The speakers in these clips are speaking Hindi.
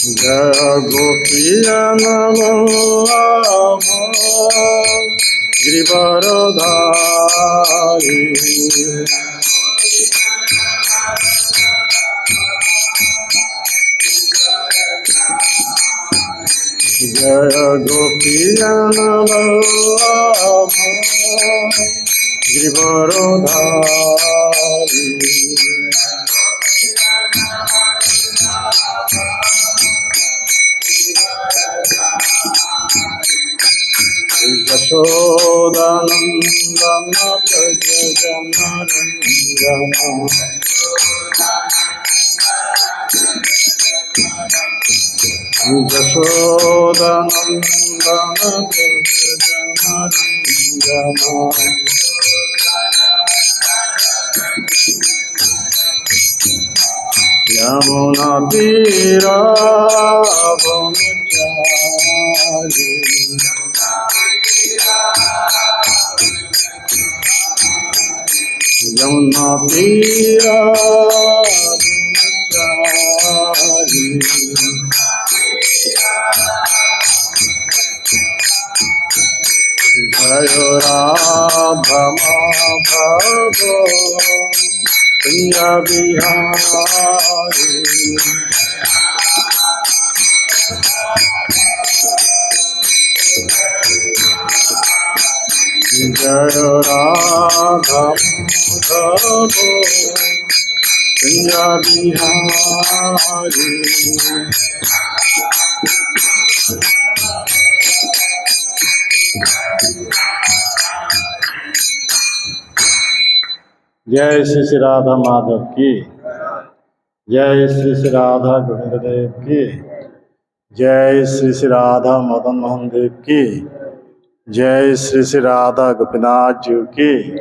जय गोपीजनवल्लभ गिरिवरधारी। जय गोपीजनवल्लभ गिरिवरधारी। यशोदानन्दन व्रज जनरञ्जन। यशोदानन्दन व्रज जनरञ्जन। यमुनातीरावनचारी। यमुनातीरावनचारी। जय राधा माधव कुंज बिहारी। जय राधा माधव कुंज बिहारी। जय श्री श्री राधा माधव की। जय श्री श्री राधा गोविंद देव की। जय श्री श्री राधा मदन मोहन देव की। जय श्री श्री राधा गोपीनाथ जी की।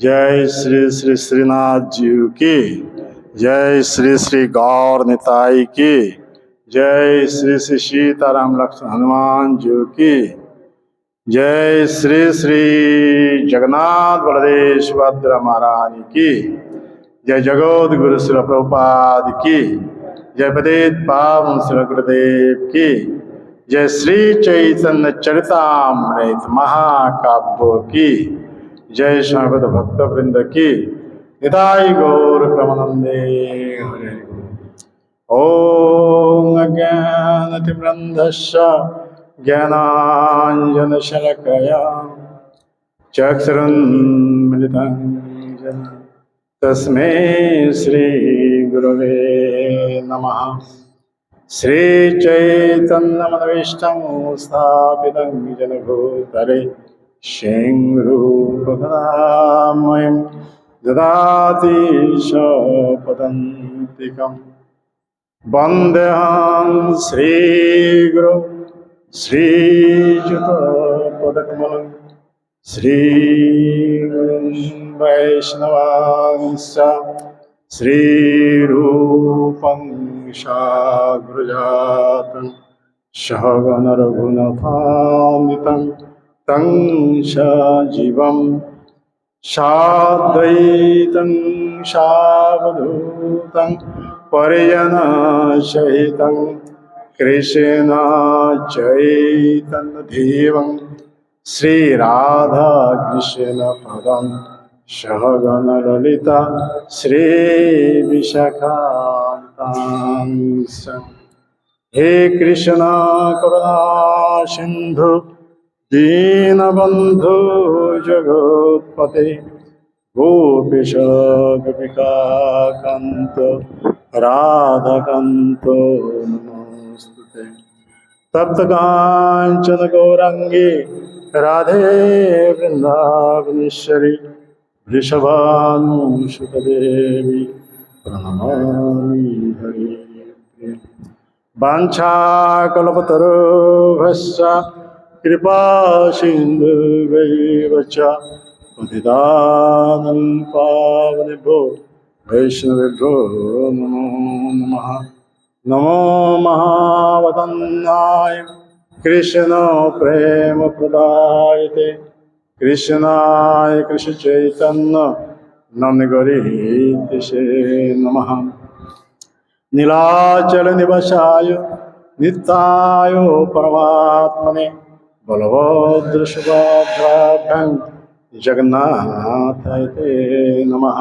जय श्री श्री श्रीनाथ जी की। जय श्री श्री गौर निताई की। जय श्री श्री सीताराम लक्ष्मण हनुमान जी की। जय श्री श्री जगन्नाथ बलदेव सुभद्रा महारानी की। जय जगत गुरु श्री प्रभुपाद की। जय पतित पावन श्री गुरुदेव की। जय श्री चैतन्य चरितामृत महाकाव्य की। जय श्रीमद् भक्त वृंद की। निताई गौर प्रमानंदे हरे। ओम अज्ञानतिमिरन्धस्य ज्ञानाञ्जनशलाकया चक्षुरुन्मिलितं येन तस्मै श्रीगुरवे नमः। श्रीचैतन्यमनोभीष्टं स्थापितं येन भूतले स्वयं ददाति स्वपदान्तिकम्। वन्देऽहं श्रीगुरु श्रीयुतपदकमलं श्रीगुरुं वैष्णवांश्च श्रीरूपं साग्रजातं सहगण रघुनाथान्वितं तं सजीवं साद्वैतं सावधूतं परिजनसहितं कृष्ण चैतन्यदेवं श्रीराधा कृष्ण पदं सहगण ललिता श्रीविशाखान्तांश। हे कृष्ण करुणा सिंधु दीनबंधु जगत्पते गोपीश गोपिकान्त राधाकान्त नमोस्तुते। तप्त कांचन गौरांगी राधे वृंदावनेश्वरी वृषभानुसुत देवी प्रणमामि हरि। वाञ्छाकल्पतरुभ्यश्च कृपा सिन्धुभ्यैव च पतितानं पावनेभ्यो वैष्णवेभ्यो नमो नमः। नमो महावदन्नाय कृष्ण प्रेम प्रदायते कृष्णाय कृष्ण चैतन्य नमः गरीतिसे नमः। नीलाचल निवासाय नित्याय परमात्मने बलभद्र सुभद्राभ्यां जगन्नाथाय ते नमः।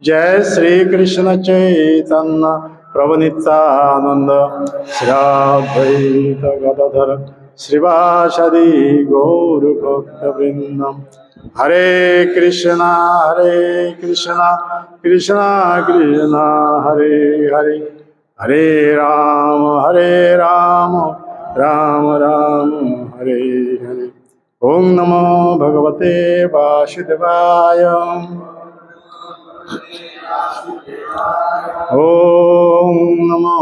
जय श्री कृष्ण चैतन्य प्रभु नित्यानंद श्री अद्वैत गदाधर श्रीवासदि गौर भक्तवृंदम। हरे कृष्णा कृष्णा कृष्णा हरे हरे, हरे राम राम राम हरे हरे। ओम नमो भगवते वासुदेवाय। ओम नमो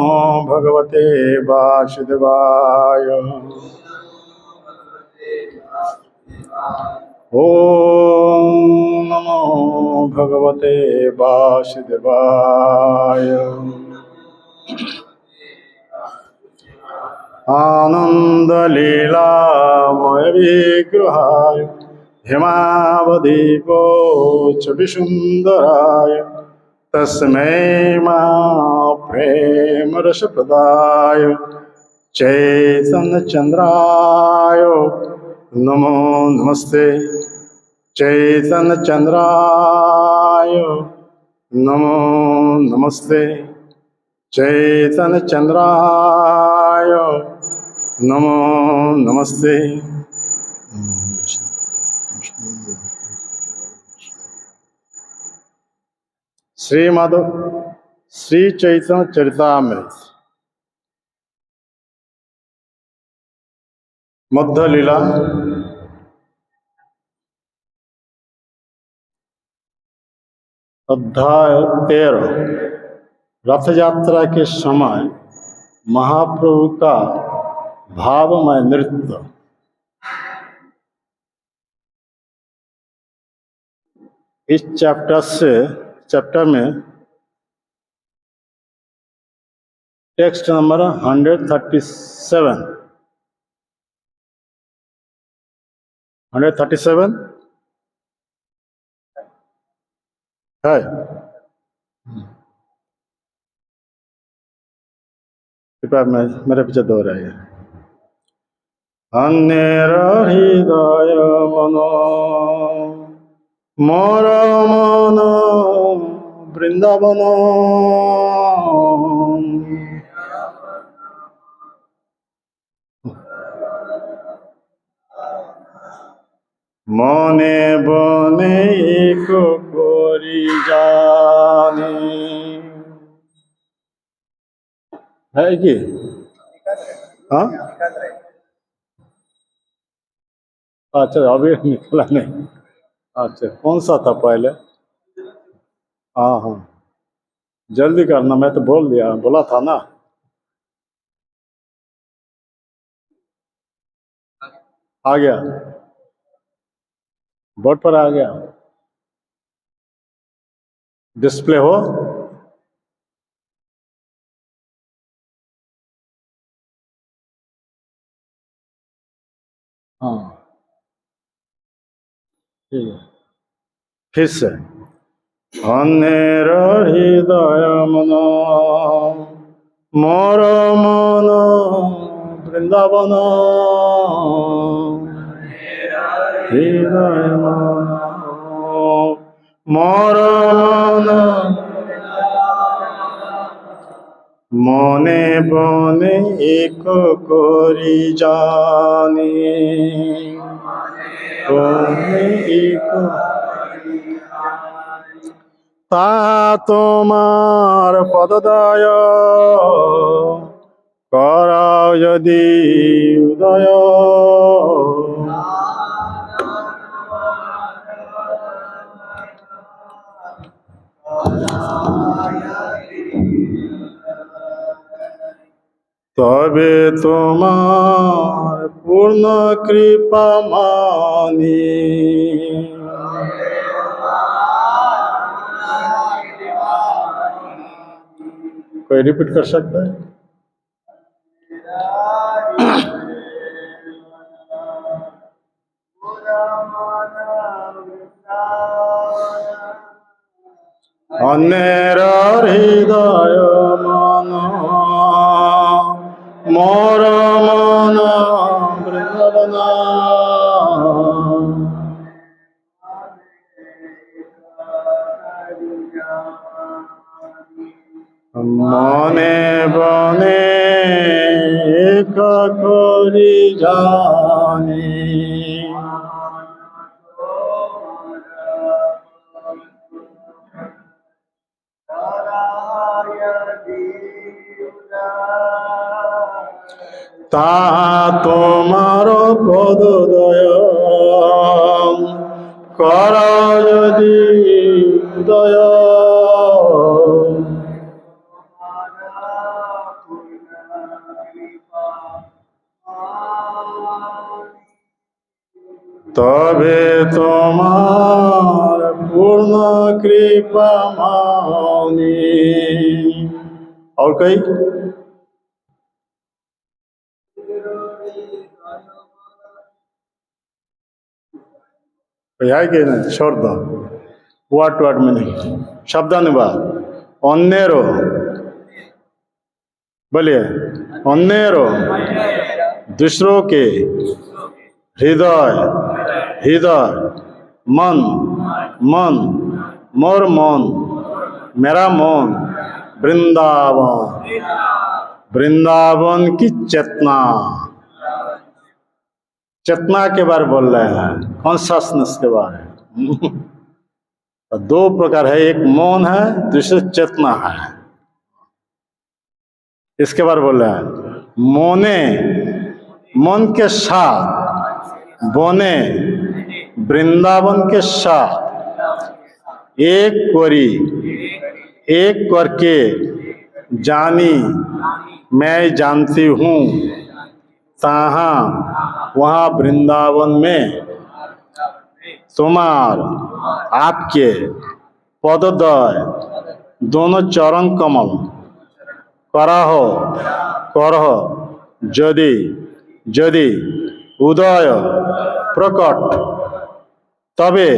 भगवते वासुदेवाय। ओम नमो भगवते वासुदेवाय। आनंद लीलामय विग्रहाय हेमावदीपोच विसुंदराय तस्मै मां प्रेम रस प्रदाय चैतन्य चंद्राय नमो नमस्ते। चैतन्य चंद्राय नमो नमस्ते। चैतन्य चंद्राय नमो नमस्ते। श्रीमद् श्री चैतन्य चरितामृत मध्य लीला अध्याय 13 रथ यात्रा के समय महाप्रभु का भावमय नृत्य। इस चैप्टर में टेक्स्ट नंबर 137 है। कृपया मेरे पीछे दोहराइए। अन्येर हृदय मनो मोर मन वृंदावन मने बने एक कोरी जाने। है कि हाँ? अच्छा अभी निकला नहीं। अच्छा कौन सा था पहले? हाँ हाँ जल्दी करना, मैं तो बोला था ना। आ गया, बोर्ड पर आ गया, डिस्प्ले हो। हाँ ठीक है, फिर से। अन्येर हृदय मन मोर मन वृंदावन हृदय मन मोर मन मने बने एक कोरी जाने। बने एक ता তোমার পদদয় করাও যদি উদয়। তবে তোমার পূর্ণ কৃপা মানি। कोई रिपीट कर सकता है? अन्येर हृदय मन मोर मन वृंदावना मने बने एक करी जाने তাহা তোমার পদোদয় কর যদি উদয় তবে তোমার পূর্ণ কৃপা মানি और कई है कि नहीं छोड़ दो वाट में नहीं शब्दानुवाद अन्येरो बोलिए अन्येरो दूसरों के हृदय हृदय मन मन मोर मन मेरा मन वृंदावन वृंदावन की चेतना चेतना के बारे बोल रहे हैं कॉन्शसनेस के बारे दो प्रकार है एक मौन है दूसरे चेतना है इसके बारे बोल रहे हैं मोने मन के साथ बने वृंदावन के साथ एक कोरी एक करके जानी मैं जानती हूँ ताहा वहाँ वृंदावन में तुम्हार आपके पदोदय दोनों चरण कमल कराहो करहो यदि यदि उदय प्रकट तबे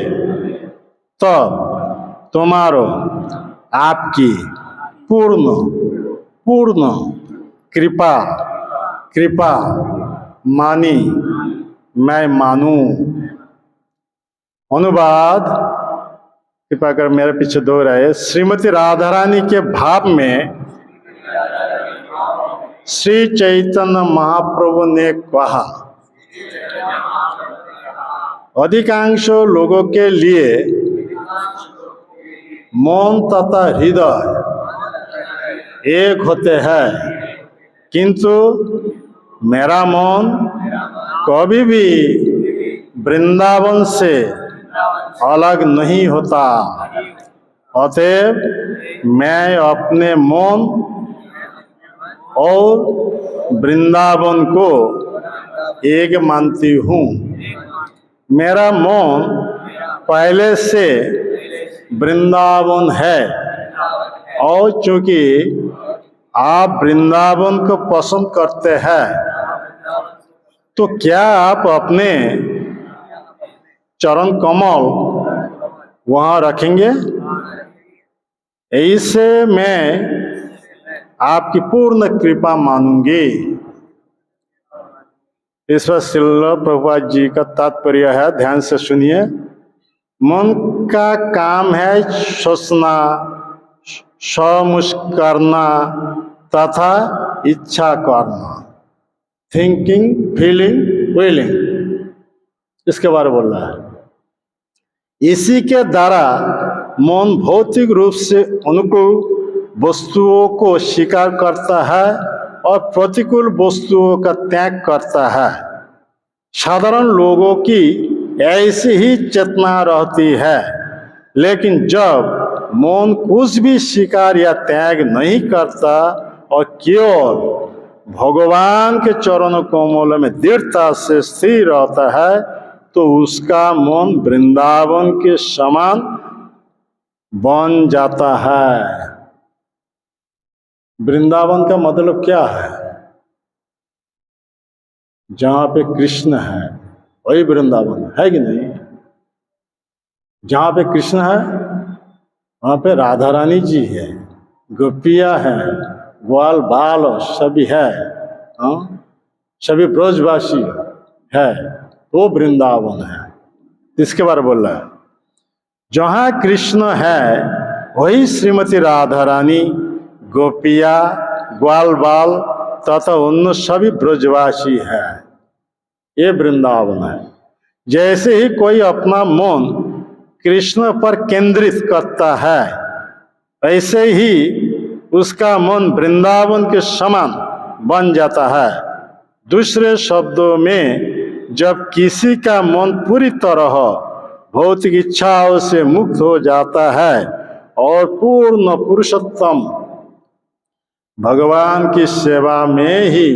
तब तुम्हारो आपकी पूर्ण पूर्ण कृपा कृपा मानी मैं मानूं अनुवाद कृपा कर मेरे पीछे दो रहे श्रीमती राधा रानी के भाव में श्री चैतन्य महाप्रभु ने कहा अधिकांश लोगों के लिए मन तथा हृदय एक होते हैं किंतु मेरा मन कभी भी वृंदावन से अलग नहीं होता अतएव मैं अपने मन और वृंदावन को एक मानती हूँ मेरा मन पहले से वृंदावन है और चूंकि आप वृंदावन को पसंद करते हैं तो क्या आप अपने चरण कमल वहाँ रखेंगे ऐसे मैं आपकी पूर्ण कृपा मानूंगी इस पर श्रील प्रभुपाद जी का तात्पर्य है ध्यान से सुनिए मन का काम है सोचना समझना तथा इच्छा करना थिंकिंग फीलिंग विलिंग इसके बारे में बोल रहा है इसी के द्वारा मन भौतिक रूप से अनुकूल वस्तुओं को स्वीकार करता है और प्रतिकूल वस्तुओं का त्याग करता है साधारण लोगों की ऐसी ही चेतना रहती है लेकिन जब मन कुछ भी स्वीकार या त्याग नहीं करता और केवल भगवान के चरणों कमल में दृढ़ता से स्थिर रहता है तो उसका मन वृंदावन के समान बन जाता है वृंदावन का मतलब क्या है जहाँ पे कृष्ण है वही वृंदावन है कि नहीं जहाँ पे कृष्ण है वहाँ पे राधा रानी जी है गोपियाँ हैं ग्वाल बाल सभी है हाँ, सभी ब्रजवासी है, वो वृंदावन है। इसके बारे में बोल रहा है, जहाँ कृष्ण है वही श्रीमती राधा रानी, गोपिया, ग्वाल बाल तथा उन सभी ब्रजवासी है। ये वृंदावन है। जैसे ही कोई अपना मन कृष्ण पर केंद्रित करता है, ऐसे ही उसका मन वृंदावन के समान बन जाता है। दूसरे शब्दों में, जब किसी का मन पूरी तरह भौतिक इच्छाओं से मुक्त हो जाता है और पूर्ण पुरुषोत्तम भगवान की सेवा में ही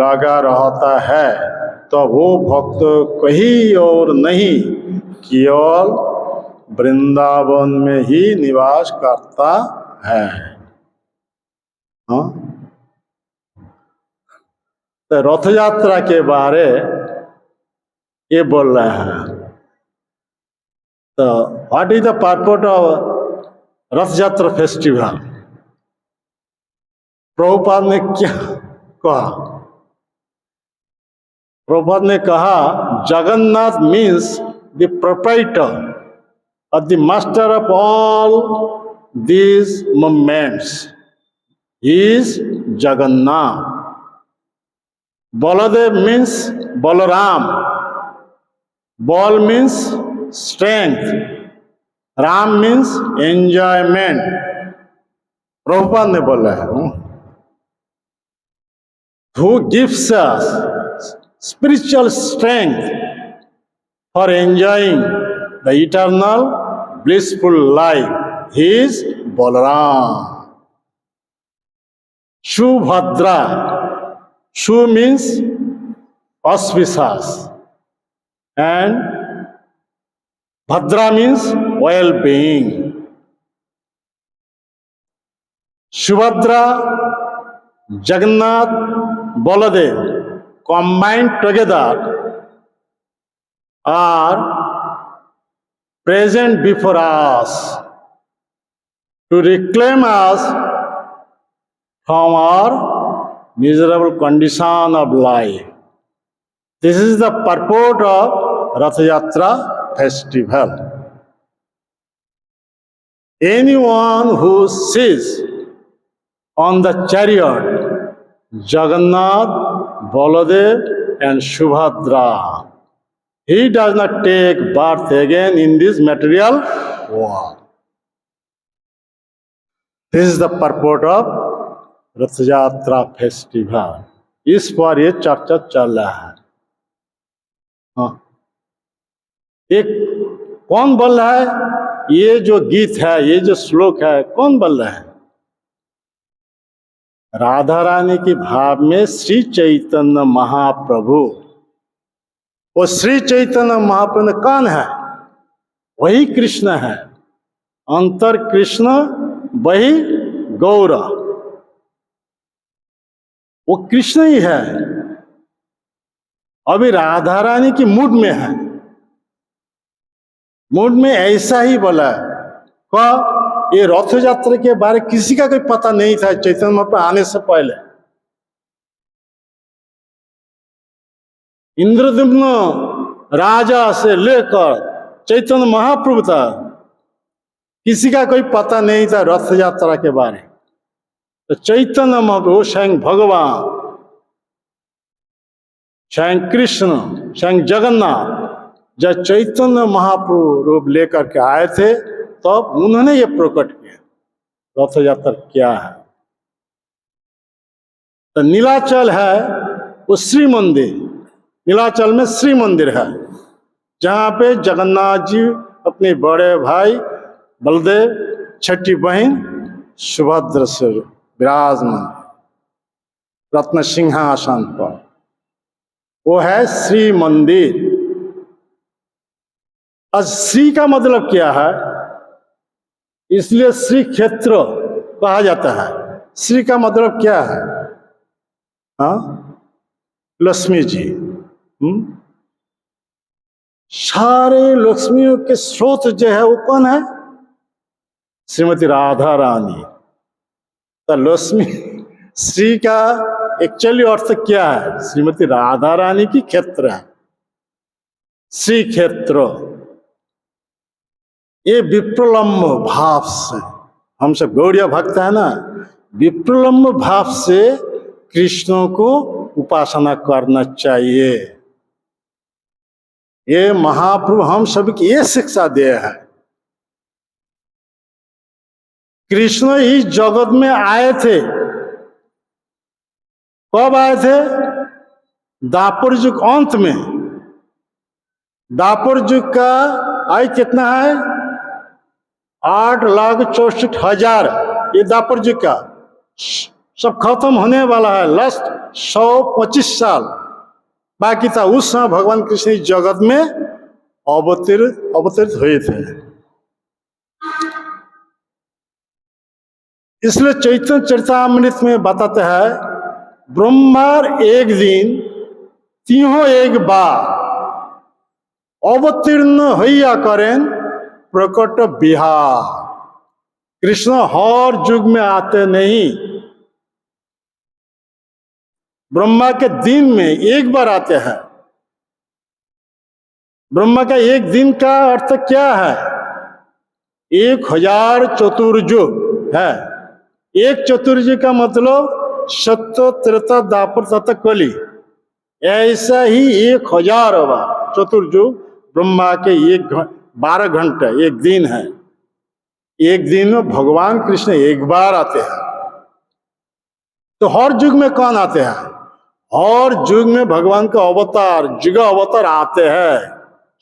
लगा रहता है, तो वो भक्त कहीं और नहीं, केवल वृंदावन में ही निवास करता है। हाँ? तो रथ यात्रा के बारे ये बोल रहे हैं। तो what is the purpose of रथ यात्रा फेस्टिवल? प्रभुपाद ने क्या कहा? प्रभुपाद ने कहा, जगन्नाथ मीन्स द प्रोप्राइटर और the master of all these movements. He is Jagannath. Baladev means Balaram. Bal means strength. Ram means enjoyment. Prabhupada ने बोला है, who gives us spiritual strength for enjoying the eternal blissful life. He is Balaram. Subhadra. Shu means auspicious and Bhadra means well-being. Subhadra, Jagannath, Baladev combined together are present before us to reclaim us from our miserable condition of life. This is the purport of Rath Yatra festival. Anyone who sees on the chariot Jagannath, Baladev and Subhadra, he does not take birth again in this material world. This is the purport of रथ यात्रा फेस्टिवल। इस पर ये चर्चा चल रहा है। हाँ, एक कौन बोल रहा है? ये जो गीत है, ये जो श्लोक है, कौन बोल रहा है? राधा रानी के भाव में श्री चैतन्य महाप्रभु। वो श्री चैतन्य महाप्रभु कौन है? वही कृष्ण है। अंतर कृष्ण वही गौर, वो कृष्ण ही है। अभी राधा रानी की मूड में है। मूड में ऐसा ही बोला है। ये रथ यात्रा के बारे किसी का कोई पता नहीं था चैतन्य महाप्रभु आने से पहले। इंद्रद्युम्न राजा से लेकर चैतन्य महाप्रभु तक किसी का कोई पता नहीं था रथ यात्रा के बारे। तो चैतन्य महाप्रभु स्वयं भगवान, स्वयं कृष्ण, स्वयं जगन्नाथ जब चैतन्य महाप्रभु रूप लेकर के आए थे, तब उन्होंने ये प्रकट किया रथ यात्रा क्या है। तो नीलाचल है वो श्री मंदिर। नीलाचल में श्री मंदिर है, जहाँ पे जगन्नाथ जी अपने बड़े भाई बलदेव, छठी बहन सुभद्रा से विराजमान रत्न सिंहासन पर। वो है श्री मंदिर। आज श्री का मतलब क्या है? इसलिए श्री क्षेत्र कहा जाता है। श्री का मतलब क्या है? हाँ, लक्ष्मी जी। सारे लक्ष्मियों के स्रोत जो है वो कौन है? श्रीमती राधा रानी। तो लक्ष्मी श्री का एक्चुअली अर्थ क्या है? श्रीमती राधा रानी की क्षेत्र है, श्री क्षेत्र। ये विप्रलम्ब भाव से, हम सब गौड़ीय भक्त है ना, विप्रलम्ब भाव से कृष्ण को उपासना करना चाहिए। ये महाप्रभु हम सभी की ये शिक्षा दे है। कृष्ण इस जगत में आए थे, कब आए थे? द्वापर युग अंत में। द्वापर युग का आयु कितना है? 8,64,000। ये द्वापर युग का सब खत्म होने वाला है, लास्ट 125 साल बाकी था। उस समय भगवान कृष्ण इस जगत में अवतरित हुए थे। इसलिए चैतन्य चरितामृत में बताते हैं, ब्रह्मार एक दिन तीहों एक बार अवतीर्ण होइया करें प्रकट बिहार। कृष्ण हर युग में आते नहीं, ब्रह्मा के दिन में एक बार आते हैं। ब्रह्मा का एक दिन का अर्थ क्या है? 1000 चतुर्युग है। एक चतुर्युग का मतलब सत्य, त्रेता, द्वापर तथा कली। ऐसा ही 1000 चतुर्युग ब्रह्मा के 12 घंटे एक दिन है। एक दिन में भगवान कृष्ण एक बार आते हैं। तो हर युग में कौन आते हैं? हर युग में भगवान का अवतार, युग अवतार आते हैं।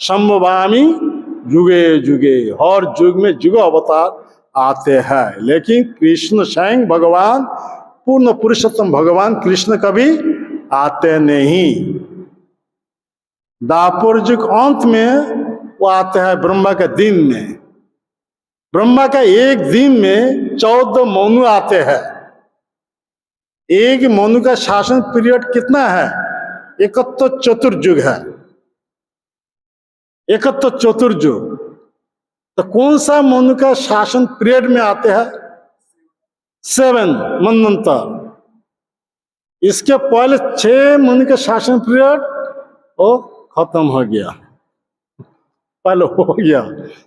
संभवामी युगे युगे, हर युग में युग अवतार आते हैं। लेकिन कृष्ण स्वयं भगवान, पूर्ण पुरुषोत्तम भगवान कृष्ण कभी आते नहीं। द्वापर युग अंत में वो आते हैं ब्रह्मा के दिन में। ब्रह्मा का एक दिन में 14 मनु आते हैं। एक मनु का शासन पीरियड कितना है? 71 चतुर्युग है। 71 चतुर्युग। तो कौन सा मनु का शासन पीरियड में आते हैं? 7 मनवंतर। इसके पहले 6 मनु का शासन पीरियड वो खत्म हो गया, पहले हो गया।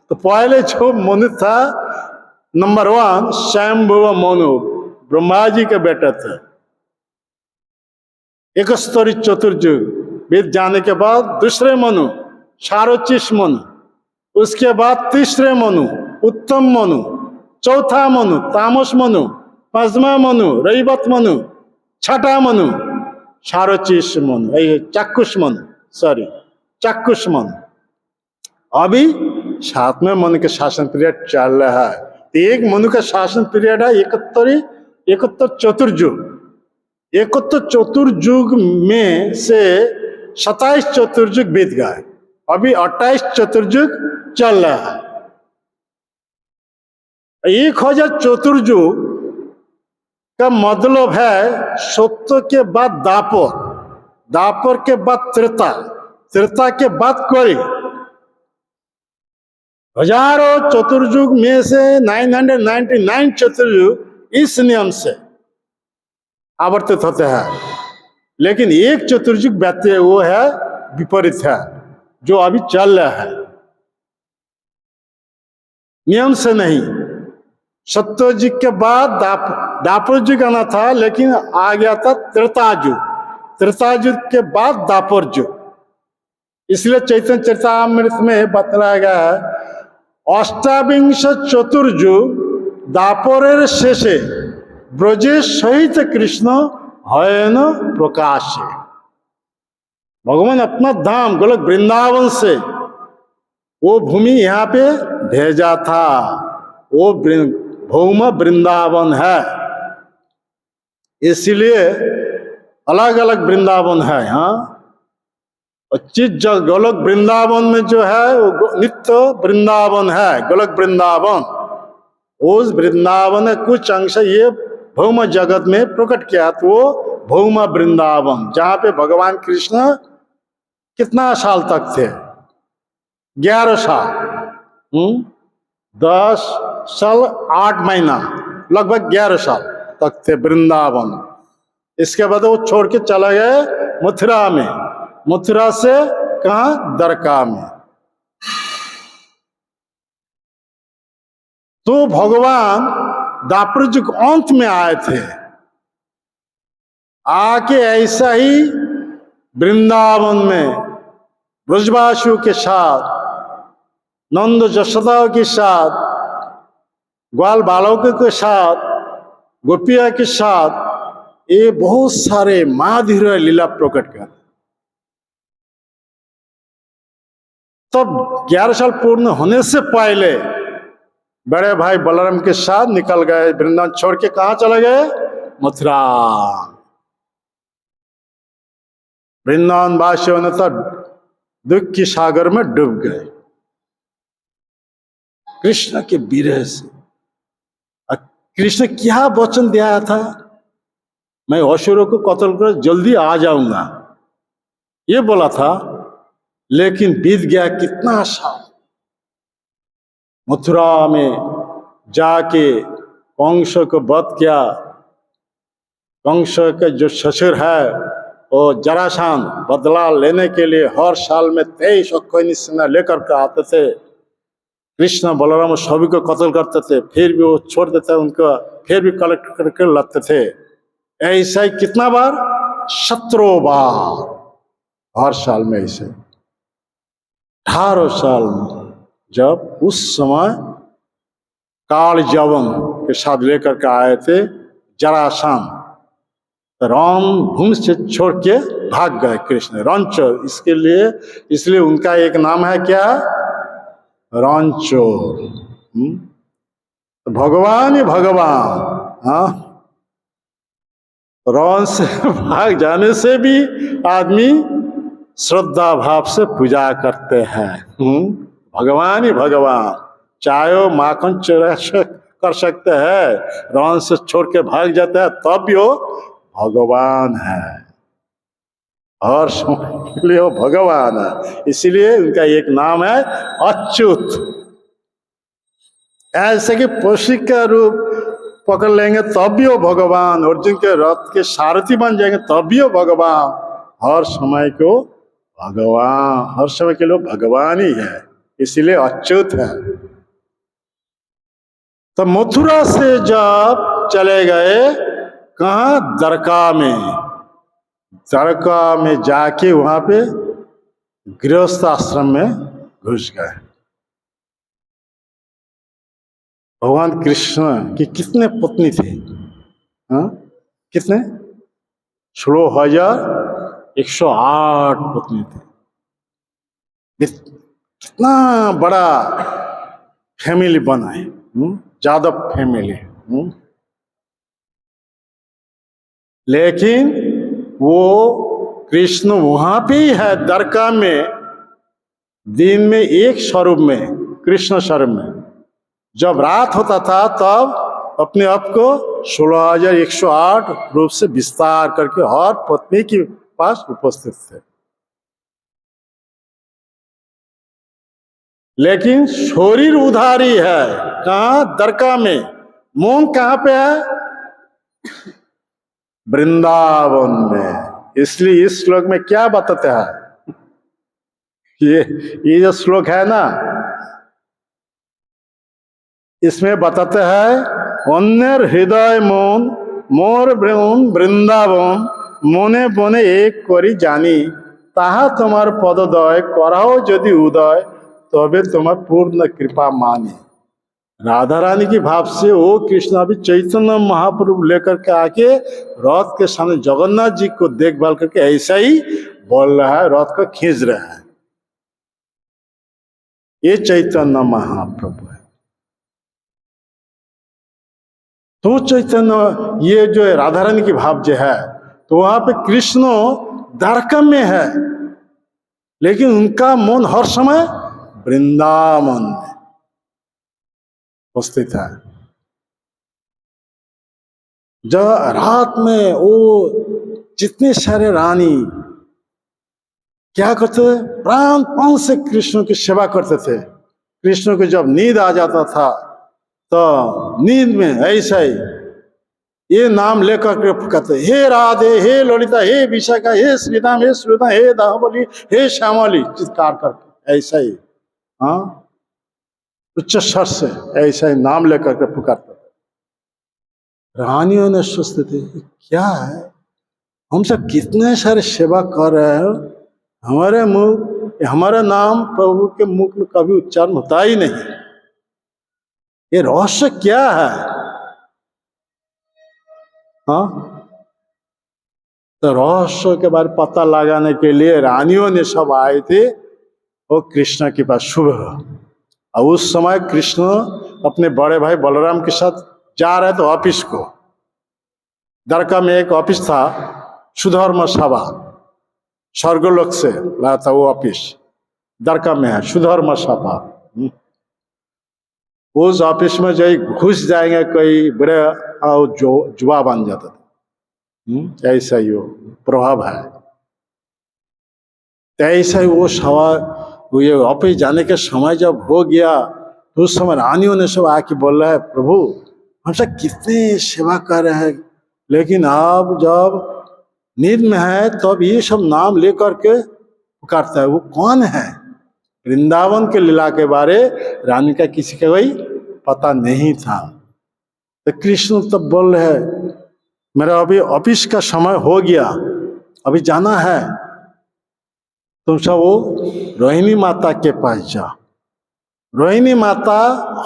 तो पहले जो मनु था, नंबर 1 स्वयंभुव मनु, ब्रह्मा जी के बेटे थे। 71 चतुर्युग बीत जाने के बाद दूसरे मनु सारोचिष मनु, उसके बाद तीसरे मनु उत्तम मनु, चौथा मनु तामस मनु, पांचवा मनु रैवत मनु, छठा मनु सारोचिष मनु, चाक्षुष मनु, सॉरी चाक्षुष मनु। अभी 7वें मनु के शासन पीरियड चल रहा है। एक मनु का शासन पीरियड है 71 चतुर्युग। 71 चतुर्युग में से 27 चतुर्युग बीत गए, अभी 28 चतुर्युग चल रहा है। 1000 चतुर्युग का मतलब है सत्य के बाद द्वापर, द्वापर के बाद त्रेता, त्रेता के बाद कली। हजारों चतुर्युग में से 999 चतुर्युग इस नियम से आवर्तित होते हैं। लेकिन एक चतुर्युग व्यत्यय वो है विपरीत है, जो अभी चल रहा है, नियम से नहीं। सत्ययुग के बाद द्वापर युग आना था, लेकिन आ गया था त्रेतायुग, त्रेतायुग के बाद द्वापर युग। इसलिए चैतन्य चरितामृत में बताया गया है, अष्टाविंश चतुर्युग द्वापरेर शेषे ब्रजे सहित कृष्ण हयन प्रकाश। भगवान अपना धाम गोलक वृंदावन से वो भूमि यहाँ पे भेजा था। वो भौम वृंदावन है, इसलिए अलग अलग वृंदावन है। हाँ, चीज गोलक वृंदावन में जो है वो नित्य वृंदावन है, गोलक वृंदावन। उस वृंदावन में कुछ अंश ये भौम जगत में प्रकट किया, तो वो भौम वृंदावन, जहाँ पे भगवान कृष्ण कितना साल तक थे? 11 साल, 10 साल 8 महीना, लगभग 11 साल तक थे वृंदावन। इसके बाद वो छोड़ के चला गया मथुरा में, मथुरा से कहा, द्वारका में। तो भगवान द्वापर युग अंत में आए थे, आके ऐसा ही वृंदावन में ब्रजवासियों के साथ, नंद जशोदा के साथ, ग्वाल बालकों के साथ, गोपिया के साथ ये बहुत सारे माधुर्य लीला प्रकट कर। तब 11 साल पूर्ण होने से पहले बड़े भाई बलराम के साथ निकल गए, वृंदावन छोड़ के कहा चले गए, मथुरा। वृंदावन वासियों ने तो दुख की सागर में डूब गए कृष्ण के विरह से। कृष्ण क्या वचन दिया था, मैं असुरों को कत्ल कर जल्दी आ जाऊंगा, ये बोला था। लेकिन बीत गया कितना साल, मथुरा में जाके कंस को वध किया। कंस के जो ससुर है वो जरासंध बदला लेने के लिए हर साल में 23 अक्षौहिणी सेना लेकर के आते थे। कृष्ण बलराम सभी को कत्ल करते थे, फिर भी वो छोड़ देते उनको, फिर भी कलेक्ट करके लाते थे। ऐसा ही कितना बार, 17 बार, हर साल में ऐसे 18 साल में। जब उस समय काल जवन के साथ लेकर के आए थे जरासंध, रण भूमि से छोड़ के भाग गए कृष्ण, रणचोर। इसके लिए, इसलिए उनका एक नाम है क्या, रणचोर। तो भगवान ही भगवान, हाँ, रण से भाग जाने से भी आदमी श्रद्धा भाव से पूजा करते हैं। भगवान ही भगवान, चाहे वो माखन चोरा कर सकते हैं, रण से छोड़ के भाग जाते हैं, तब भी वो भगवान है, हर समय के लिए वो भगवान है। इसीलिए उनका एक नाम है अच्युत। ऐसे कि पौषिक का रूप पकड़ लेंगे तब भी वो भगवान, अर्जुन के रथ के सारथी बन जाएंगे तब भी वो भगवान, हर समय को भगवान, हर समय के लिए भगवान ही है, इसीलिए अच्युत है। तो मथुरा से जब चले गए कहाँ, द्वारका में, द्वारका में जाके वहां पे गृहस्थ आश्रम में घुस गए। भगवान कृष्ण की कितने पत्नी थे, हाँ, कितने, 16,108 पत्नी थे। कितना बड़ा फैमिली बना है, यादव फैमिली। लेकिन वो कृष्ण वहां पे ही है द्वारका में, दिन में एक स्वरूप में, कृष्ण स्वरूप में। जब रात होता था तब अपने आप को 16,108 रूप से विस्तार करके हर पत्नी के पास उपस्थित थे। लेकिन शरीर उधारी है कहाँ, द्वारका में। मन कहाँ पे है, वृंदावन में। इसलिए इस श्लोक में क्या बताते हैं, ये जो श्लोक है ना, इसमें बताते हैं, अन्यर हृदय मन मोर वृंदावन मने बने एक करी जानी, ताहा तुम्हार पदोदय कराओ यदि उदय, तबे तुम्हार पूर्ण कृपा मानी। राधा रानी की भाव से वो कृष्ण अभी चैतन्य महाप्रभु लेकर के आके रथ के सामने जगन्नाथ जी को देखभाल करके ऐसा ही बोल रहा है, रथ को खींच रहा है। ये चैतन्य महाप्रभु है। तो चैतन्य, ये जो है राधा रानी की भाव जो है, तो वहां पे कृष्ण द्वारका में है, लेकिन उनका मन हर समय वृंदावन में उपस्थित है। जब रात में वो जितने सारे रानी क्या करते थे, प्राणपण से कृष्ण की सेवा करते थे। कृष्ण को जब नींद आ जाता था तो नींद में ऐसा ही ये नाम लेकर के पुकारते, हे राधे, हे ललिता, हे विशाखा, हे श्रीराम, हे श्रीराम, हे दाहबली, हे श्यामली, चित्कार करके ऐसा ही, हाँ, उच्च स्वर से ऐसा ही नाम लेकर के पुकारते थे। रानियों ने सोचते थे क्या है, हम सब कितने सारे सेवा कर रहे हैं, हमारे मुंह, हमारा नाम प्रभु के मुख में कभी उच्चारण होता ही नहीं, ये रहस्य क्या है? हाँ, तो रहस्य के बारे में पता लगाने के लिए रानियों ने सब आए थे वो कृष्ण के पास सुबह। और उस समय कृष्ण अपने बड़े भाई बलराम के साथ जा रहे थे ऑफिस को। द्वारका में एक ऑफिस था, सुधर्म सभा, स्वर्गलोक से लाया था वो ऑफिस, द्वारका में है सुधर्म सभा। उस ऑफिस में जो घुस जाएंगे कोई बड़े और जो जुआ बन जाता था, ऐसा ही वो प्रभाव है। तो ऐसा ही वो सभा, ये ऑफिस जाने के समय जब हो गया तो उस समय रानियों ने सब आके बोल रहा है, प्रभु हम सब कितने सेवा कर रहे हैं, लेकिन अब जब नींद में है तब ये सब नाम लेकर के पुकारता है, वो कौन है? वृंदावन के लीला के बारे रानी का किसी का कोई पता नहीं था। तो कृष्ण तब बोल रहे हैं, मेरा अभी ऑफिस का समय हो गया, अभी जाना है, तुम सब वो रोहिणी माता के पास जाओ। रोहिणी माता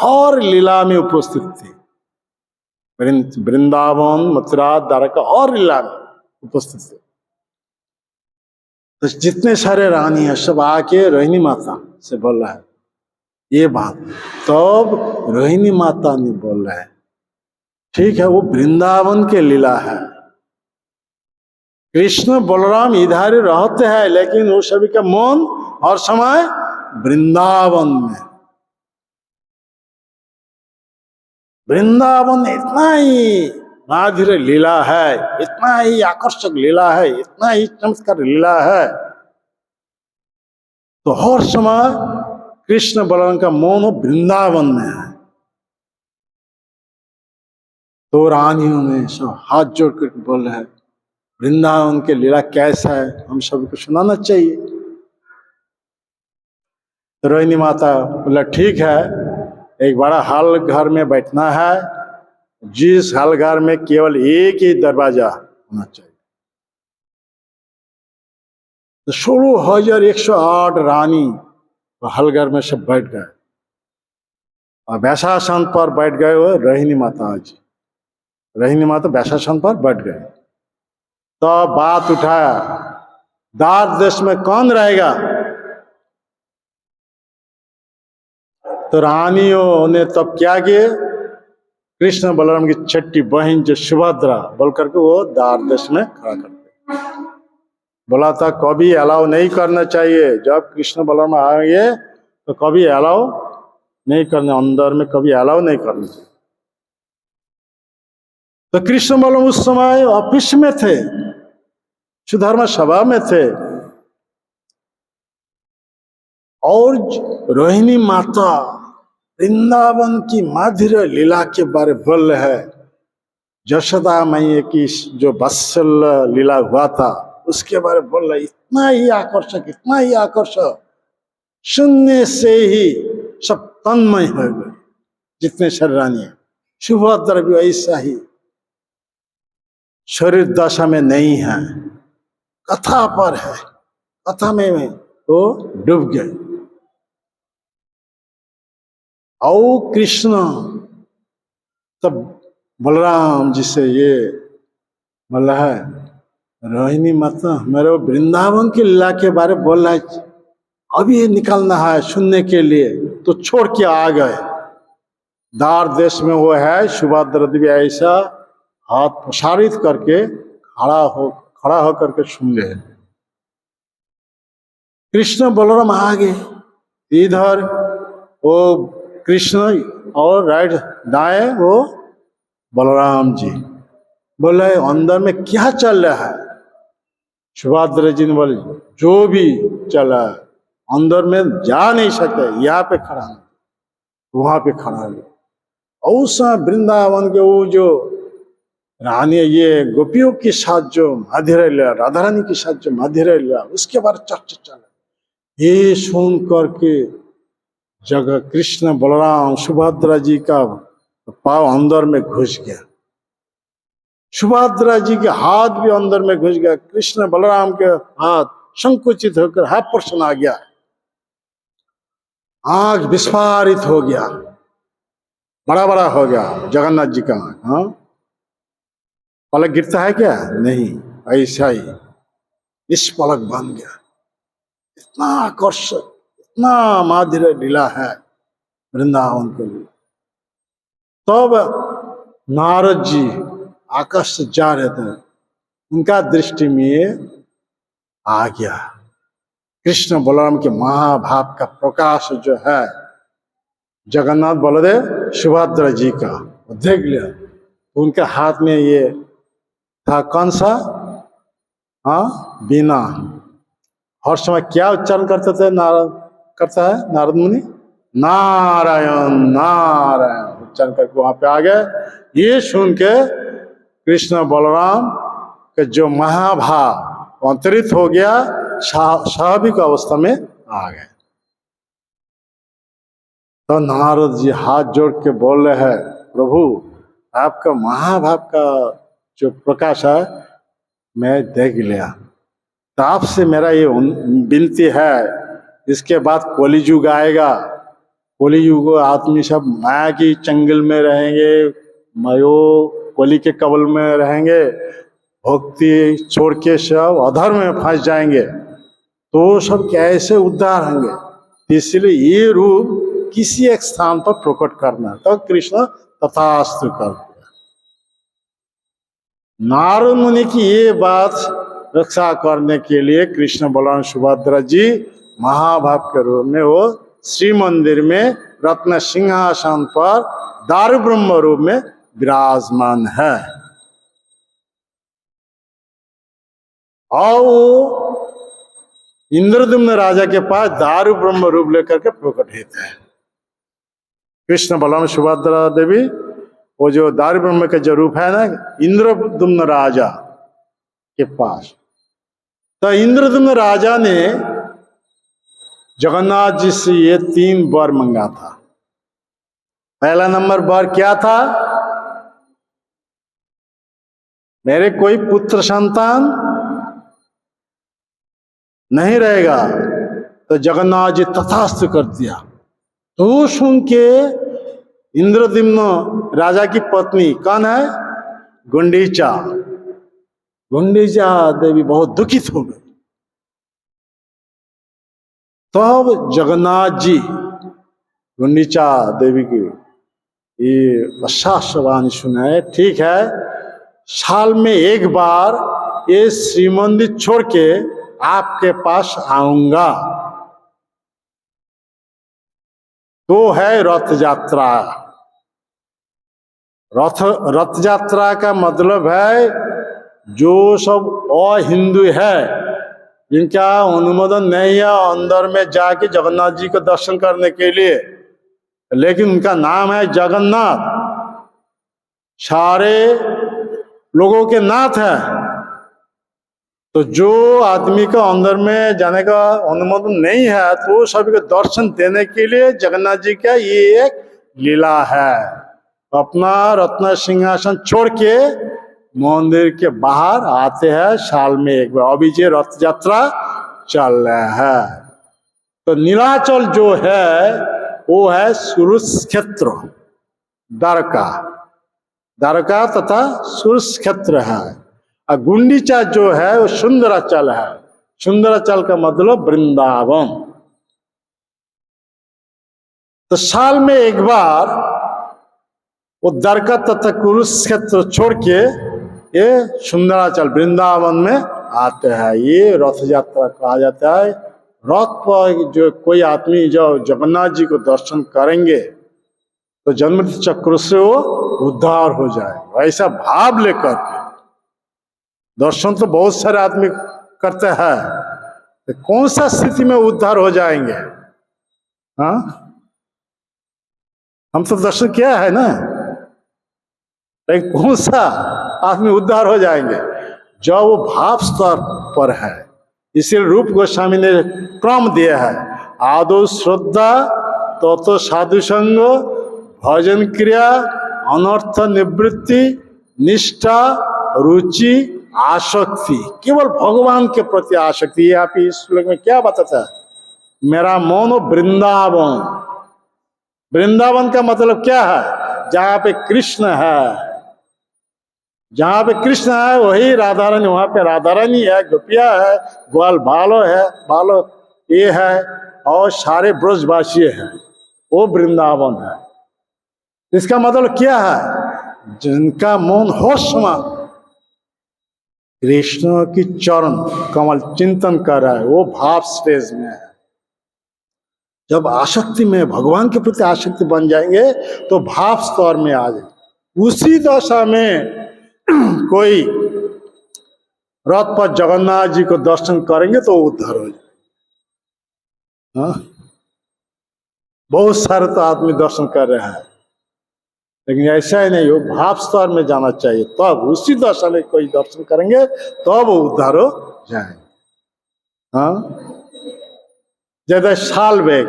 और लीला में उपस्थित थी, वृंदावन, मथुरा, द्वारका और लीला में उपस्थित थे। तो जितने सारे रानी है सब आके रोहिणी माता से बोल रहा है ये बात। तब तो रोहिणी माता ने बोल रहा है, ठीक है वो वृंदावन के लीला है, कृष्ण बलराम इधर ही रहते हैं, लेकिन वो सभी का मन और समय वृंदावन में। वृंदावन इतना ही माधुर्य लीला है, इतना ही आकर्षक लीला है, इतना ही चमत्कार लीला है, तो हर समय कृष्ण बलराम का मन वृंदावन में है। तो रानियों ने सब हाथ जोड़ कर बोल रहे हैं, वृंदावन के लीला कैसा है, हम सबको सुनाना चाहिए। तो रोहिणी माता बोला ठीक है, एक बड़ा हॉल घर में बैठना है, जिस हॉल घर में केवल एक ही दरवाजा होना चाहिए। तो 16,108 रानी हॉल घर में सब बैठ गए और वैशासन पर बैठ गए वो रोहिणी माता जी। रोहिणी माता वैशासन पर बैठ गए। तो बात उठाया, दार देश में कौन रहेगा? तो रानियों ने तब क्या किए, कृष्ण बलराम की छठी बहन जो सुभद्रा बोल करके वो दार देश में खड़ा करते। बोला था कभी अलाउ नहीं करना चाहिए, जब कृष्ण बलराम आएंगे तो कभी अलाउ नहीं करना, अंदर में कभी अलाउ नहीं करना चाहिए। तो कृष्ण बलराम उस समय ऑफिस में थे, सुधर्म सभा में थे, और रोहिणी माता वृंदावन की माधुर्य लीला के बारे बोल रहे हैं। यशोदा मैया की जो वात्सल्य लीला हुआ था उसके बारे में बोल रहे, इतना ही आकर्षक, इतना ही आकर्षक, सुनने से ही सब तन्मय हो गए जितने शरीरानी। सुभद्रा भी ऐसा ही शरीर दशा में नहीं है, कथा पर है, कथा में तो डूब गए। और कृष्ण तब बलराम जी से ये बोला है, रोहिणी माता मेरे वृंदावन के लीला के बारे में बोल रहा है, अभी निकलना है सुनने के लिए, तो छोड़ के आ गए। दार देश में वो है सुभद्रा देवी ऐसा हाथ प्रसारित करके खड़ा हो करके सुन ले। कृष्ण बलराम आ गए, इधर वो कृष्ण और राइट दाएं वो बलराम जी। बोले अंदर में क्या चल रहा है? सुभद्रा जी ने बोले जो भी चला है अंदर में जा नहीं सकते, यहाँ पे खड़ा है, वहां पे खड़ा है। और उस वृंदावन के वो जो रानी ये गोपियों के साथ जो माधुर्य लिया, राधा रानी के साथ जो माधुर्य लिया, उसके बारे चर्चा चला। ये सुन करके जगह कृष्ण बलराम सुभद्रा जी का पाव अंदर में घुस गया, सुभद्रा जी के हाथ भी अंदर में घुस गया, कृष्ण बलराम के हाथ संकुचित होकर हाथ पर्सन आ गया, आंख विस्फारित हो गया, बड़ा बड़ा हो गया जगन्नाथ जी का आंख। हाँ, पलक गिरता है क्या? नहीं, ऐसा ही इस पलक बन गया। इतना आकर्षक, इतना माधुर्य लीला है वृंदावन के लिए। तब नारद जी आकाश से जा रहे थे, उनका दृष्टि में आ गया कृष्ण बलराम के महाभाव का प्रकाश जो है, जगन्नाथ बलदेव सुभद्रा जी का, वो देख लिया। उनके हाथ में ये था कौन सा? हाँ, बीना। हर समय क्या उच्चारण करते थे? करता है नारद मुनि, नारायण नारायण उच्चारण करके वहां पे आ गए। ये सुन के कृष्ण बलराम के जो महाभाव अंतरित हो गया, स्वाभाविक अवस्था में आ गए। तो नारद जी हाथ जोड़ के बोल रहे हैं, प्रभु आपका महाभाव का जो प्रकाश है मैं देख लिया, तो आपसे मेरा ये विनती है, इसके बाद कलियुग आएगा, कलियुग आदमी सब माया की चंगल में रहेंगे, मायो कली के कबल में रहेंगे, भक्ति छोड़ के सब अधर्म में फंस जाएंगे, तो सब कैसे उद्धार होंगे? इसलिए ये रूप किसी एक स्थान पर प्रकट करना। तो कृष्ण तथास्तु कर दिया। नारद मुनि की ये बात रक्षा करने के लिए कृष्ण बलराम सुभद्रा जी महाभाव के रूप में वो श्री मंदिर में रत्न सिंहासन पर दारु ब्रह्म रूप में विराजमान है। और इंद्रदुम्न राजा के पास दारु ब्रह्म रूप लेकर के प्रकट होते हैं। कृष्ण बलराम सुभद्रा देवी, वो जो दारु ब्रह्म का जो रूप है ना, इंद्रदुम्न राजा के पास। तो इंद्रदुम्न राजा ने जगन्नाथ जी से ये 3 वर मंगा था। पहला नंबर वर क्या था? मेरे कोई पुत्र संतान नहीं रहेगा। तो जगन्नाथ जी तथास्तु कर दिया। तो सुन के इंद्रदुम्न राजा की पत्नी कौन है? गुंडीचा। गुंडीचा देवी बहुत दुखित हो गई। तब तो जगन्नाथ जी गुंडीचा देवी की ये आश्वासन सुनाए, ठीक है, साल में एक बार ये श्री मंदिर छोड़ के आपके पास आऊंगा। तो है रथ यात्रा। रथ यात्रा का मतलब है जो सब अहिंदू है, जिनका अनुमोदन नहीं है अंदर में जाके जगन्नाथ जी को दर्शन करने के लिए, लेकिन उनका नाम है जगन्नाथ, सारे लोगों के नाथ है। तो जो आदमी का अंदर में जाने का अनुमोदन नहीं है, तो सभी को दर्शन देने के लिए जगन्नाथ जी का ये एक लीला है। अपना रत्न सिंहासन छोड़ के मंदिर के बाहर आते हैं साल में एक बार। अभी ये रथ यात्रा चल रहा है। तो नीलाचल जो है वो है सुरुक्षेत्र, द्वारका तथा सुरुक्षेत्र है। और गुंडीचा जो है वो सुंदराचल है। सुंदराचल का मतलब वृंदावन। तो साल में एक बार वो द्वारका तथा कुरुक्षेत्र छोड़ के ये सुंदराचल वृंदावन में आते हैं। ये रथ यात्रा कहा जाता है। रथ पर जो कोई आदमी जो जगन्नाथ जी को दर्शन करेंगे तो जन्म चक्र से वो उद्धार हो जाए, ऐसा भाव लेकर के। दर्शन तो बहुत सारे आदमी करते हैं, तो कौन सा स्थिति में उद्धार हो जाएंगे? हाँ, हम तो दर्शन किया है ना, लेकिन कौन सा आदमी उद्धार हो जाएंगे। जब वो भाव स्तर पर है, इसलिए रूप गोस्वामी ने क्रम दिया है, आदो श्रद्धा, तो साधु संग, भजन क्रिया, अनर्थ निवृत्ति, निष्ठा, रुचि, आसक्ति, केवल भगवान के प्रति आसक्ति। ये आप इस श्लोक में क्या बताता है? मेरा मन वृंदावन। वृंदावन का मतलब क्या है? जहां पे कृष्ण है, जहां पे कृष्ण है वही राधा रानी, वहां पे राधा रानी है, गोपिया है, ग्वाल बालो है, बालो ये है, और सारे ब्रजवासी है, वो वृंदावन है। इसका मतलब क्या है? जिनका मन होश में कृष्ण की चरण कमल चिंतन कर रहा है, वो भाव स्टेज में है। जब आसक्ति में, भगवान के प्रति आसक्ति बन जाएंगे तो भाव स्तर में आ जाएंगे। उसी दशा में कोई रथ पर जगन्नाथ जी को दर्शन करेंगे तो उद्धार हो जाए। हाँ? बहुत सारे तो आदमी दर्शन कर रहे हैं, लेकिन ऐसा ही नहीं हो, भाव स्तर में जाना चाहिए, तब उसी दशा में कोई दर्शन करेंगे तब उद्धार हो जाएंगे। हाँ, जैसे शालबेग,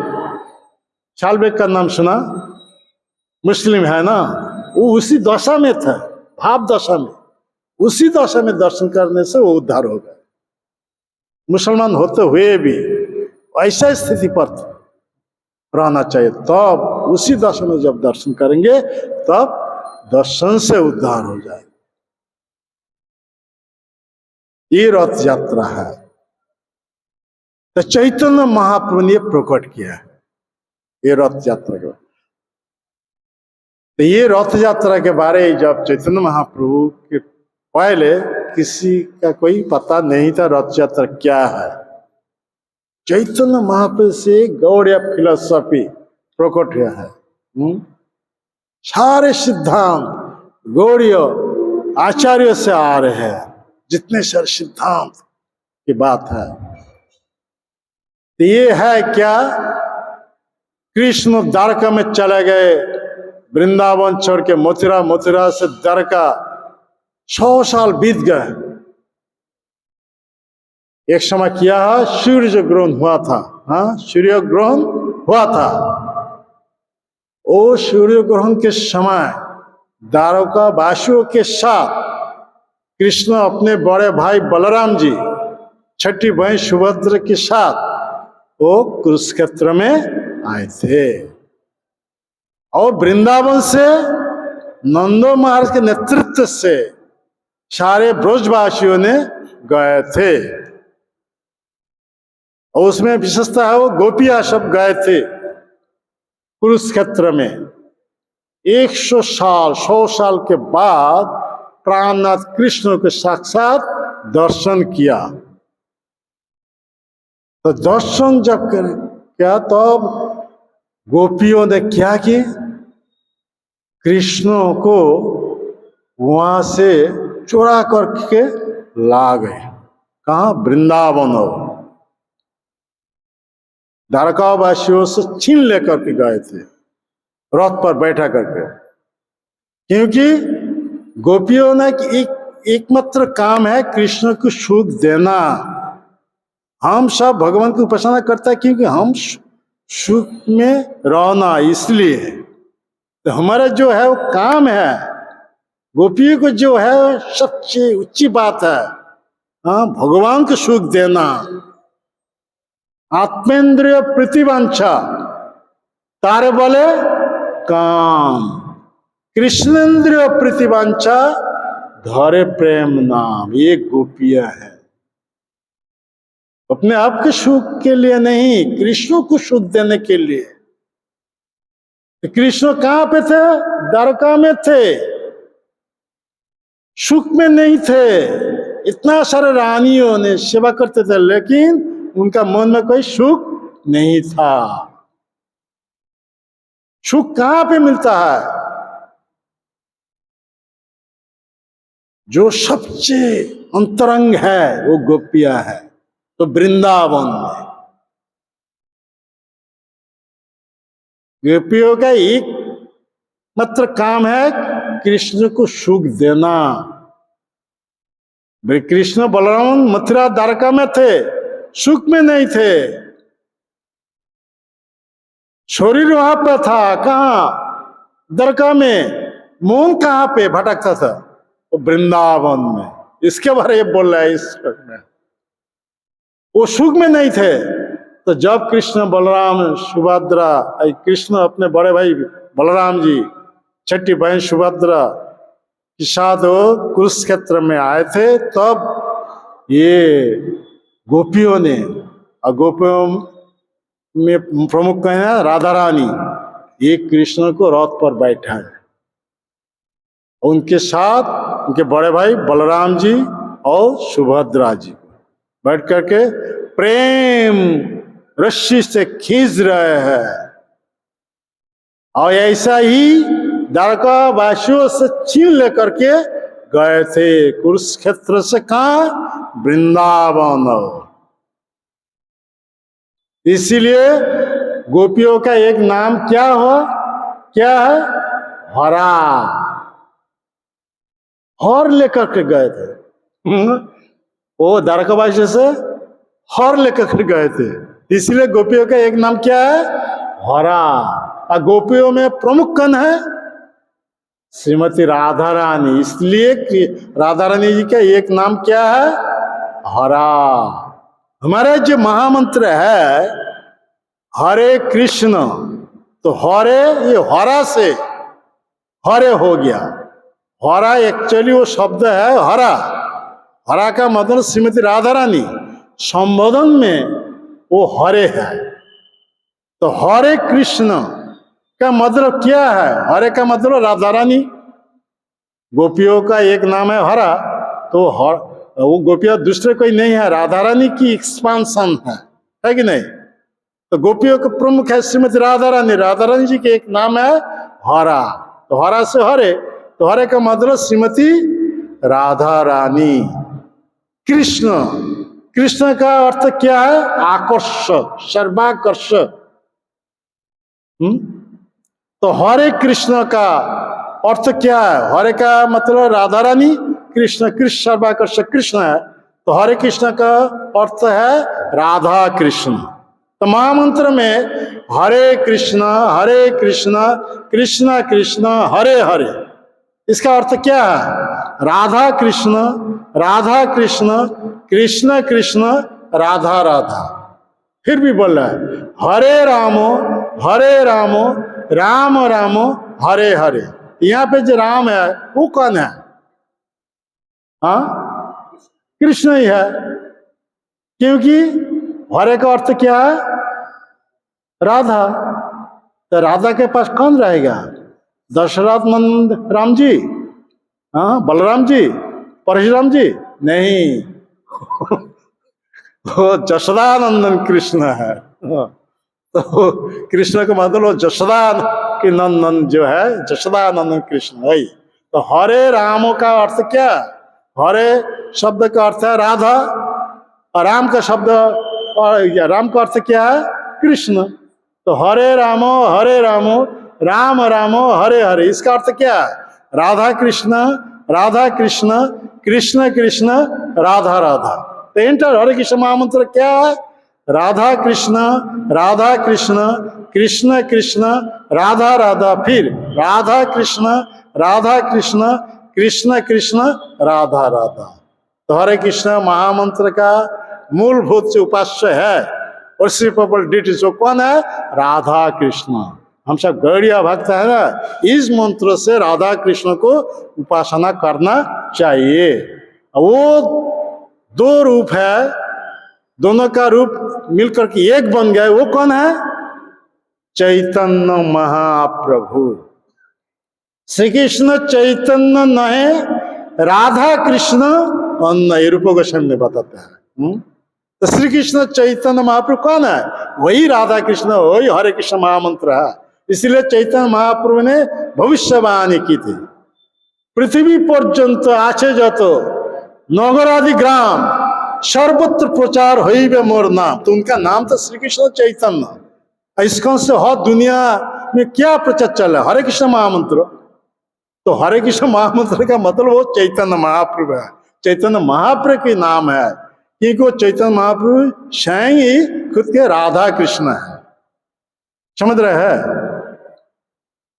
शालबेग का नाम सुना? मुस्लिम है ना, वो उसी दशा में था, भाव दशा में, उसी दशा में दर्शन करने से वो उद्धार हो गए। मुसलमान होते हुए भी ऐसा स्थिति पर रहना चाहिए, तब उसी दशा में जब दर्शन करेंगे तब दर्शन से उद्धार हो जाए। ये रथ यात्रा है, तो चैतन्य महाप्रभु ने प्रकट किया है ये रथ यात्रा के। तो ये रथ यात्रा के बारे में जब चैतन्य महाप्रभु के पहले किसी का कोई पता नहीं था रथ यात्रा क्या है, चैतन्य महाप्रभु से गौड़ीय फिलोसफी प्रकट हुआ है। सारे सिद्धांत गौड़ीय आचार्यों से आ रहे हैं, जितने सारे सिद्धांत की बात है। तो ये है क्या? कृष्ण द्वारका में चले गए, वृंदावन छोड़ के मथुरा, मथुरा से द्वारका, 100 साल बीत गए। एक समय किया है, सूर्य ग्रहण हुआ था। हाँ, सूर्य ग्रहण हुआ था। ओ सूर्य ग्रहण के समय द्वारका वासियों के साथ कृष्ण अपने बड़े भाई बलराम जी, छठी बहन सुभद्रा के साथ वो कुरुक्षेत्र में आए थे, और वृंदावन से नंदो महाराज के नेतृत्व से सारे ब्रजवासियों ने गए थे, और उसमें विशेषता है वो गोपियां सब गए थे कुरुक्षेत्र में। 100 साल के बाद प्राणनाथ कृष्ण के साक्षात दर्शन किया। तो दर्शन जब करें क्या, तब गोपियों ने क्या किया? कृष्ण को वहां से चुरा करके ला गए। कहा? वृंदावन। द्वारकावासियों से छीन लेकर के गए थे रथ पर बैठा करके, क्योंकि गोपियों ने एकमात्र काम है कृष्ण को सुख देना। हम सब भगवान की उपासना करता है क्योंकि हम सुख में रहना, इसलिए तो हमारा जो है वो काम है। गोपियों को जो है सबसे ऊंची बात है, हाँ, भगवान को सुख देना। आत्मेंद्रिय प्रतिवांछा तारे बोले काम, कृष्णेंद्रिय प्रतिवांछा धरे प्रेम नाम। ये गोपियां है, अपने आप के सुख के लिए नहीं, कृष्ण को सुख देने के लिए। कृष्ण कहां पे थे? द्वारका में थे, सुख में नहीं थे। इतना सारे रानियों ने सेवा करते थे, लेकिन उनका मन में कोई सुख नहीं था। सुख कहां पे मिलता है? जो सबसे अंतरंग है वो गोपियां है, तो वृंदावन में गोपियों का एक मात्र काम है कृष्ण को सुख देना। कृष्ण बलराम मथुरा द्वारका में थे, सुख में नहीं थे। शरीर वहां पे था, कहाँ? द्वारका में। मोन कहाँ पे भटकता था? वो वृंदावन में। इसके बारे में बोल रहा है इस में। वो सुख में नहीं थे। तो जब कृष्ण बलराम सुभद्रा, कृष्ण अपने बड़े भाई बलराम जी, छठी बहन सुभद्रा के साथ वो कुरुक्षेत्र में आए थे, तब ये गोपियों ने, और गोपियों में प्रमुख है राधा रानी, ये कृष्ण को रथ पर बैठा है। उनके साथ उनके बड़े भाई बलराम जी और सुभद्रा जी बैठ करके प्रेम रस्सी से खींच रहे हैं। और ऐसा ही द्वारका वासियों से छीन लेकर के गए थे कुरुक्षेत्र से, कहा? वृंदावन। इसीलिए गोपियों का एक नाम क्या है? हरा। हर लेकर के गए थे। वो द्वारकावासी से हर लेकर के गए थे, इसलिए गोपियों का एक नाम क्या है? हरा। और गोपियों में प्रमुख कौन है? श्रीमती राधा रानी। इसलिए राधा रानी जी का एक नाम क्या है? हरा। हमारा जो महामंत्र है हरे कृष्ण, तो हरे, ये हरा से हरे हो गया। हरा एक्चुअली वो शब्द है हरा। हरा का मतलब श्रीमती राधा रानी, संबोधन में वो हरे है। तो हरे कृष्ण का मतलब क्या है? हरे का मतलब राधा रानी। गोपियों का एक नाम है हरा, तो वो गोपियां दूसरे कोई नहीं है, राधा रानी की एक्सपांशन है कि नहीं? तो गोपियों का प्रमुख है श्रीमती राधा रानी। राधा रानी जी के एक नाम है हरा। तो हरा से हरे, तो हरे का मतलब श्रीमती राधा रानी। कृष्ण, कृष्ण का अर्थ क्या है? आकर्षक, सर्वाकर्षक। तो हरे कृष्ण का अर्थ क्या है? हरे का मतलब राधा रानी, कृष्ण, कृष्ण सर्वाकर्षक कृष्ण है, तो हरे कृष्ण का अर्थ है राधा कृष्ण। तो महामंत्र में हरे कृष्ण कृष्ण कृष्ण हरे हरे, इसका अर्थ क्या है? राधा कृष्ण कृष्ण कृष्ण राधा राधा। फिर भी बोल रहा है हरे रामो राम राम हरे हरे। यहाँ पे जो राम है वो कौन है? हाँ, कृष्ण ही है, क्योंकि हरे का अर्थ क्या है? राधा। तो राधा के पास कौन रहेगा? दशरथ नंद राम जी, हाँ, बलराम जी, परशुराम जी नहीं। वो जशोदानंदन कृष्ण है। तो कृष्ण का मतलब वो जशोदा के नंदन जो है, जशोदानंदन कृष्ण है। तो हरे राम का अर्थ क्या? हरे शब्द का अर्थ है राधा, और राम का शब्द, और राम का अर्थ क्या है? कृष्ण। तो हरे राम राम राम हरे हरे, इसका अर्थ क्या है? राधा कृष्ण कृष्ण कृष्ण राधा राधा। तो इंटर हरे कृष्ण महामंत्र क्या है? राधा कृष्ण कृष्ण कृष्ण राधा राधा। फिर राधा कृष्ण कृष्ण कृष्ण राधा राधा। तो हरे कृष्ण महामंत्र का मूलभूत से उपास्य है, और श्री डिटी जो कौन है? राधा कृष्ण। हम सब गौड़िया भक्त है ना, इस मंत्र से राधा कृष्ण को उपासना करना चाहिए। वो दो रूप है, दोनों का रूप मिलकर के एक बन गए। वो कौन है? चैतन्य महाप्रभु। श्री कृष्ण चैतन्य नहे राधा कृष्ण अन्न, ये रूप गोस्वामी बताते हैं। तो श्री कृष्ण चैतन्य महाप्रभु कौन है? वही राधा कृष्ण, वही हरे कृष्ण महामंत्र है। इसलिए चैतन्य महाप्रभु ने भविष्यवाणी की थी, पृथ्वी पर्यंत आछे जत नगरादि ग्राम सर्वत्र प्रचार होइबे मोर नाम। तो उनका नाम तो श्री कृष्ण चैतन्य। इसका से हर दुनिया में क्या प्रचार चल रहा है? हरे कृष्ण महामंत्र। तो हरे कृष्ण महामंत्र का मतलब वो चैतन्य महाप्रभु है। चैतन्य महाप्रभु के नाम है, क्योंकि वो चैतन्य महाप्रभु स्वयं ही खुद के राधा कृष्ण है। समझ रहे हैं?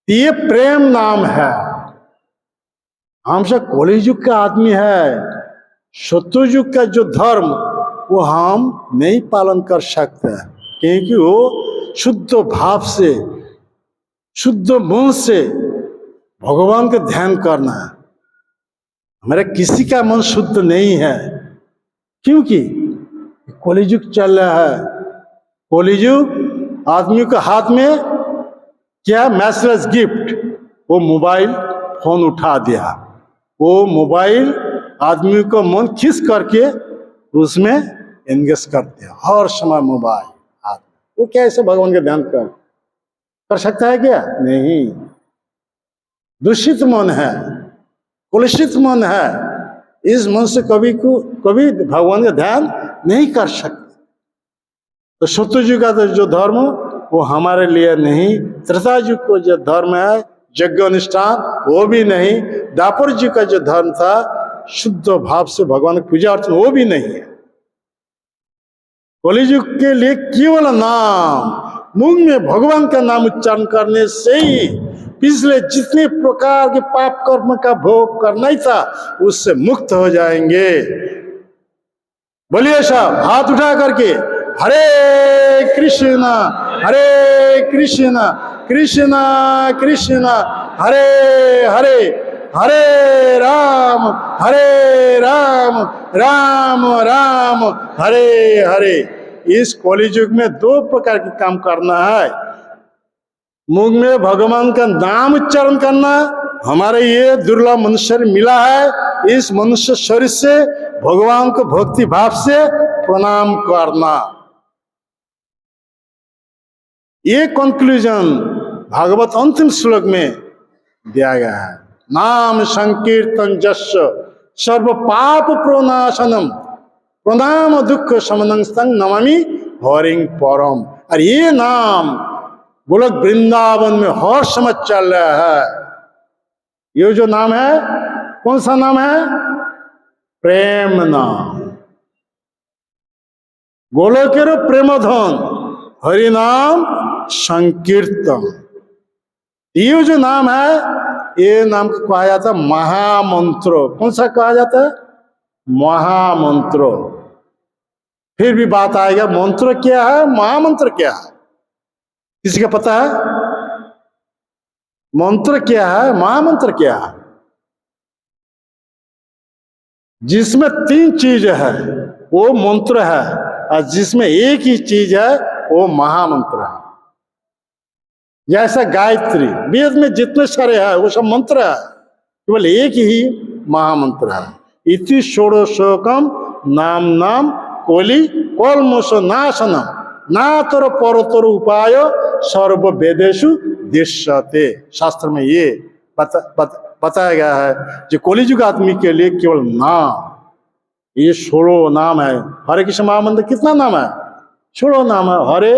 ये प्रेम नाम है। हम सब कलि युग का आदमी है, सत्य युग का जो धर्म वो हम नहीं पालन कर सकते, क्योंकि वो शुद्ध भाव से, शुद्ध मन से भगवान का ध्यान करना है। हमारे किसी का मन शुद्ध नहीं है, क्योंकि कलियुग चल रहा है। कलियुग आदमी के हाथ में क्या मैसेज गिफ्ट, वो मोबाइल फोन उठा दिया, वो मोबाइल आदमी को मन खींच करके उसमें एंगेज कर दिया, हर समय मोबाइल हाथ में। वो क्या ऐसे भगवान का ध्यान कर सकता है क्या? नहीं। दूषित मन है, कलुषित मन है, इस मन से कभी भगवान का ध्यान नहीं कर सकते। तो सत्ययुग का जो धर्म वो हमारे लिए नहीं, त्रेता युग को जो धर्म है यज्ञ अनुष्ठान वो भी नहीं, द्वापर युग का जो धर्म था शुद्ध भाव से भगवान की पूजा अर्चना वो भी नहीं है। कलियुग के लिए केवल नाम, मुंह में भगवान का नाम उच्चारण करने से ही पिछले जितने प्रकार के पाप कर्म का भोग करना ही था उससे मुक्त हो जाएंगे। बोलिए साहब, हाथ उठा करके हरे कृष्णा कृष्णा कृष्णा हरे हरे, हरे राम राम राम हरे हरे। इस कलियुग में दो प्रकार के काम करना है। मुंह में भगवान का नाम उच्चारण करना, हमारे ये दुर्लभ मनुष्य मिला है, इस मनुष्य शरीर से भगवान को भक्ति भाव से प्रणाम करना। ये कंक्लूजन भागवत अंतिम श्लोक में दिया गया है। नाम संकीर्तन जस्य सर्व पाप प्रोनाशनम प्रणाम दुख शमनं संग नमामि हरिं परम। और ये नाम गोलक वृंदावन में हर समय चल रहा है। ये जो नाम है, कौन सा नाम है? प्रेम नाम। गोलकेर प्रेमधन हरि नाम संकीर्तन। ये जो नाम है, ये नाम को कहा जाता है महामंत्र। कौन सा कहा जाता है? महामंत्र। फिर भी बात आएगा, मंत्र क्या है, महामंत्र क्या है? किसी का पता है? मंत्र क्या है, महामंत्र क्या है? जिसमें तीन चीज है वो मंत्र है, और जिसमें एक ही चीज है वो महामंत्र है। जैसा गायत्री, वेद में जितने सारे हैं वो सब मंत्र है, केवल एक ही महामंत्र है। इति षोडशोकम नाम नाम कोलि कल्मष नाशनम नातर परतर उपाय सर्व वेदेषु दृश्यते। शास्त्र में ये बताया गया है जो कलियुग आदमी के लिए केवल नाम, ये 16 नाम है। हरे कृष्ण महामंत्र कितना नाम है? 16 नाम है। हरे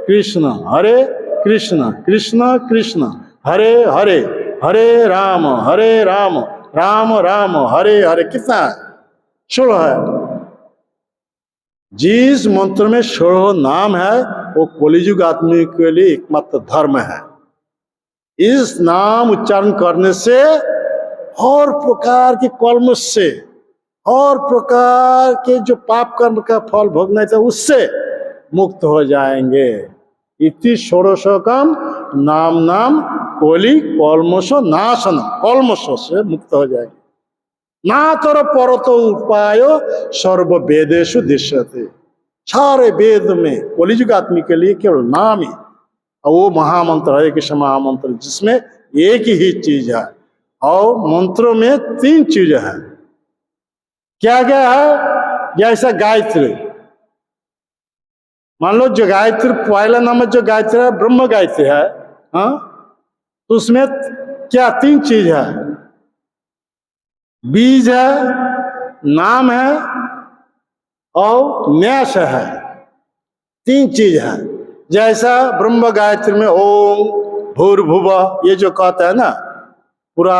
कृष्ण कृष्ण कृष्ण हरे हरे, हरे राम राम राम हरे हरे। कितना है? 16 है। जिस मंत्र में 16 नाम है वो कलियुग आदमी के लिए एकमात्र धर्म है। इस नाम उच्चारण करने से और प्रकार के कलम से, और प्रकार के जो पाप कर्म का फल भोगना था उससे मुक्त हो जाएंगे। इति षोडशोकम नाम नाम कोलि कल्मष नाशनम, कल्मष से मुक्त हो जाएंगे। ना तर परतो उपाय सर्व वेदेषु दृश्यते। सारे वेद में कलियुग आदमी के लिए केवल नाम ही, और वो महामंत्र हरे कृष्ण महामंत्र, जिसमें एक ही चीज है। और मंत्रों में 3 चीज है। क्या क्या है? जैसा गायत्री, मान लो जो गायत्री पहला नाम जो गायत्री है ब्रह्म गायत्री है, हाँ, तो उसमें क्या 3 चीज है? बीज है, नाम है और न्यास है। 3 चीज है। जैसा ब्रह्म गायत्री में ओम भूर्भुवः, ये जो कहता है ना, पूरा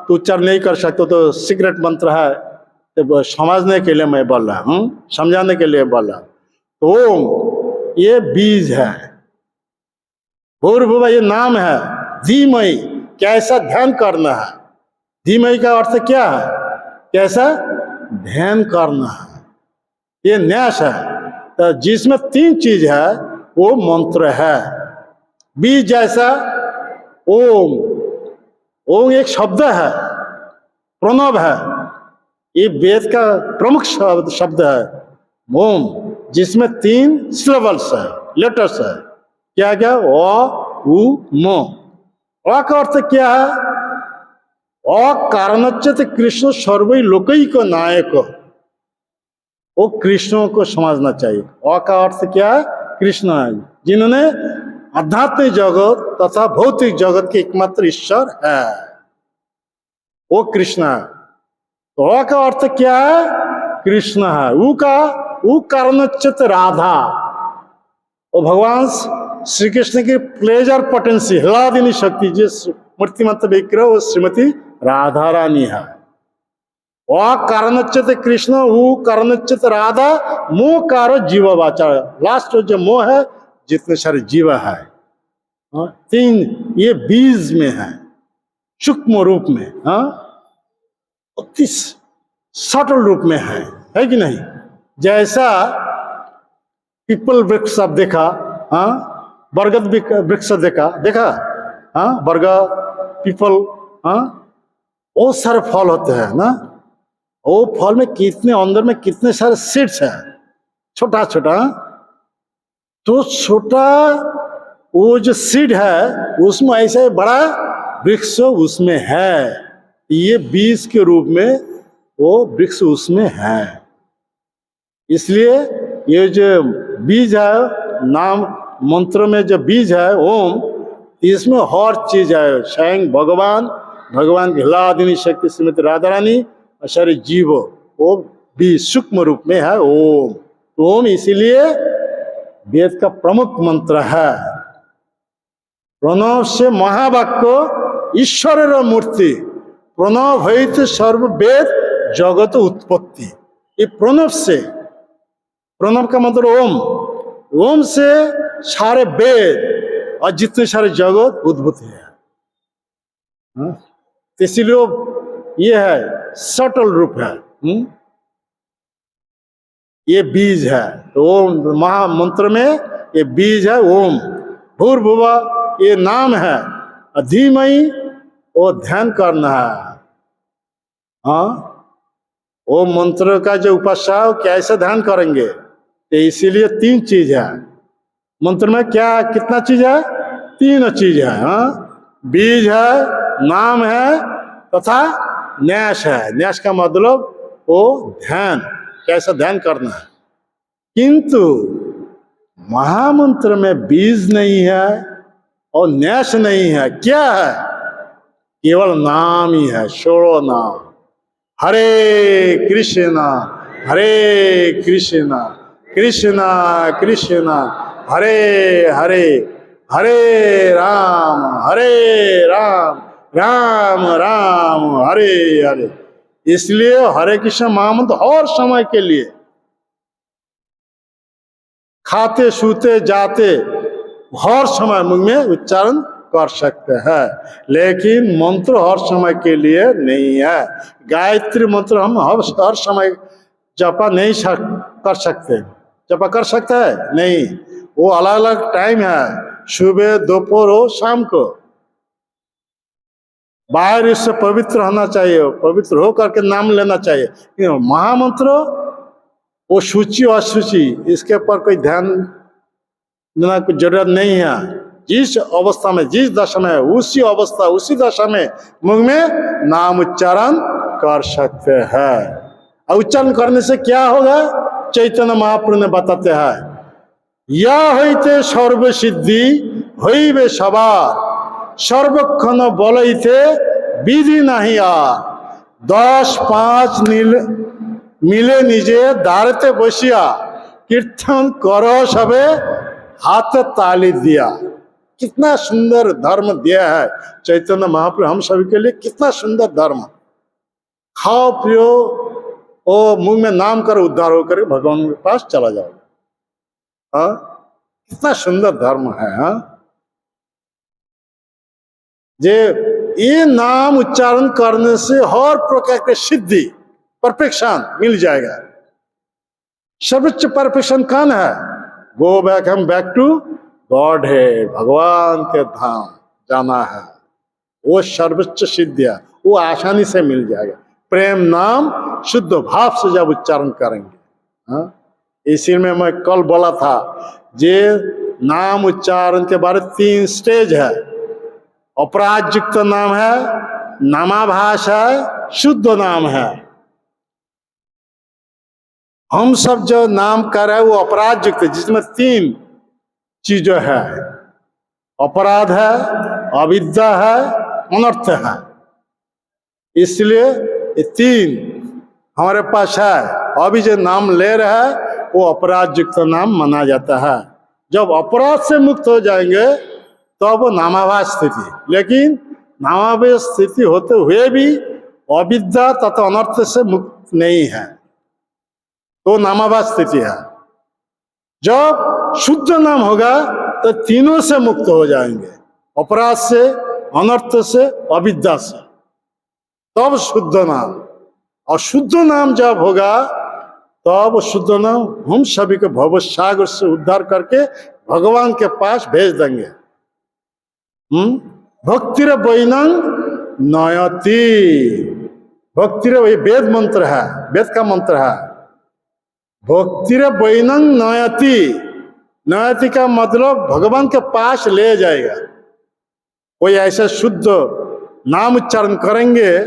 तो उच्चारण नहीं कर सकते तो सीक्रेट मंत्र है, तो समझने के लिए मैं बोल रहा हूँ, समझाने के लिए बोल रहा हूँ। तो ओम ये बीज है, भूर्भुव ये नाम है, धीमहि कैसा ध्यान करना है। धीमहि का अर्थ क्या है? कैसा ध्यान करना है, ये न्यास है। तो जिसमें तीन चीज है वो मंत्र है। बीज जैसा ओम, ओम एक शब्द है, प्रणव है, ये वेद का प्रमुख शब्द है ओम, जिसमें तीन सिलेबल्स है, लेटर्स है। क्या क्या? अ उ म। अ का अर्थ क्या है? अकारणच्चित कृष्ण सर्वै लोकैक नायक, वो कृष्ण को समझना चाहिए। अ का अर्थ क्या है? कृष्ण है, जिन्होंने आध्यात्मिक जगत तथा भौतिक जगत के एकमात्र ईश्वर है, वो कृष्ण है। तो अ का अर्थ क्या है? कृष्ण है। उ का उ कारणच्चित राधा, वो भगवान श्री कृष्ण की प्लेजर पोटेंसी, हलादिनी शक्ति, जिस मूर्तिमंत विग्रह वो श्रीमती राधा रानी है। कारणच्चित कृष्ण, उ कारणच्चित राधा, मोह कार जीव वाचा, लास्ट जो मोह है, जितने सारे जीव है। तीन ये बीज में है, सूक्ष्म रूप में, अति सटल रूप में है कि नहीं? जैसा पीपल वृक्ष आप देखा, बरगद वृक्ष देखा, बरगद, पीपल, बहुत सारे फल होते हैं ना। वो फल में कितने, अंदर में कितने सारे सीड्स हैं, छोटा छोटा। तो छोटा वो जो सीड है उसमें ऐसे बड़ा वृक्ष उसमें है, ये बीज के रूप में वो वृक्ष उसमें है। इसलिए ये जो बीज है, नाम मंत्र में जो बीज है ओम, इसमें हर चीज है। स्वयं भगवान की हलादिनी शक्ति श्रीमती राधा रानी और सारे जीव, वो बीज सूक्ष्म रूप में है ओम। ओम इसीलिए वेद का प्रमुख मंत्र है। प्रणव से महावाक्य ईश्वर मूर्ति, प्रणव हईत सर्व वेद जगत उत्पत्ति। ये प्रणव से, प्रणव का मतलब ओम, ओम से सारे वेद और जितने सारे जगत उद्भूत है। इसीलिए ये है, सटल रूप है। ये बीज है। तो ओम महामंत्र में ये बीज है ओम। भूर्भुवा ये नाम है, धीमहि वो ध्यान करना है। वो मंत्र का जो उपासना है कैसे ध्यान करेंगे? तो इसीलिए तीन चीज है मंत्र में। क्या कितना चीज है? तीन चीज है। बीज है, नाम है तथा न्यास है। न्यास का मतलब वो ध्यान, कैसा ध्यान करना है। किंतु महामंत्र में बीज नहीं है और न्यास नहीं है। क्या है? केवल नाम ही है, छोड़ो नाम। हरे कृष्णा कृष्णा कृष्णा हरे हरे, हरे राम राम राम हरे हरे। इसलिए हरे कृष्ण महामंत्र और समय के लिए खाते सूते जाते हर समय मुंह में उच्चारण कर सकते हैं, लेकिन मंत्र हर समय के लिए नहीं है। गायत्री मंत्र हम हर समय जपा नहीं कर सकते। जपा कर सकता है नहीं, वो अलग अलग टाइम है, सुबह, दोपहर हो, शाम को। बाहर इससे पवित्र होना चाहिए, पवित्र हो करके नाम लेना चाहिए। महामंत्र वो सूची असूची, इसके ऊपर कोई ध्यान देना की जरूरत नहीं है। जिस अवस्था में, जिस दशा में, उसी अवस्था उसी दशा में मुंह में नाम उच्चारण कर सकते हैं। और उच्चारण करने से क्या होगा? चैतन्य महाप्रभु ने बताते हैं, या हईते सर्व सिद्धि हईबे सवार, सर्वक्षण बलईते विधि नहीं आर, 10-5 मिले निजे दारते बसिया, कीर्तन करो सबे हाथ ताली दिया। कितना सुंदर धर्म दिया है चैतन्य महाप्रभु हम सभी के लिए, कितना सुंदर धर्म। खाओ पियो वो मुंह में नाम कर उद्धार होकर भगवान के पास चला जाओगे। हाँ, कितना सुंदर धर्म है। हाँ, जे ये नाम उच्चारण करने से हर प्रकार के सिद्धि परफेक्शन मिल जाएगा। सर्वोच्च परफेक्शन कौन है? गो बैक, हम बैक टू गॉड है, भगवान के धाम जाना है। वो सर्वोच्च सिद्धिया वो आसानी से मिल जाएगा। प्रेम नाम शुद्ध भाव से जब उच्चारण करेंगे। हाँ, इसी में मैं कल बोला था, जे नाम उच्चारण के बारे 3 स्टेज है। अपराध युक्त नाम है, नामाभास है, शुद्ध नाम है। हम सब जो नाम कर रहे हैं वो अपराध युक्त, जिसमें 3 चीजें है। अपराध है, अविद्या है, अनर्थ है। इसलिए ये 3 हमारे पास है। अभी जो नाम ले रहे हैं वो अपराध युक्त नाम माना जाता है। जब अपराध से मुक्त हो जाएंगे तो वो नामाभास स्थिति। लेकिन नामाभास स्थिति होते हुए भी अविद्या तथा अनर्थ से मुक्त नहीं है, तो नामाभास स्थिति है। जब शुद्ध नाम होगा तो तीनों से मुक्त हो जाएंगे, अपराध से, अनर्थ से, अविद्या से, तब शुद्ध नाम। और शुद्ध नाम जब होगा तब शुद्ध नाम हम सभी को भव सागर से उद्धार करके भगवान के पास भेज देंगे। भक्तिर वैनंग नयति, भक्तिर वही वेद मंत्र है, वेद का मंत्र है। भक्तिर वैनंग नयति, नयति का मतलब भगवान के पास ले जाएगा। कोई ऐसा शुद्ध नाम उच्चारण करेंगे,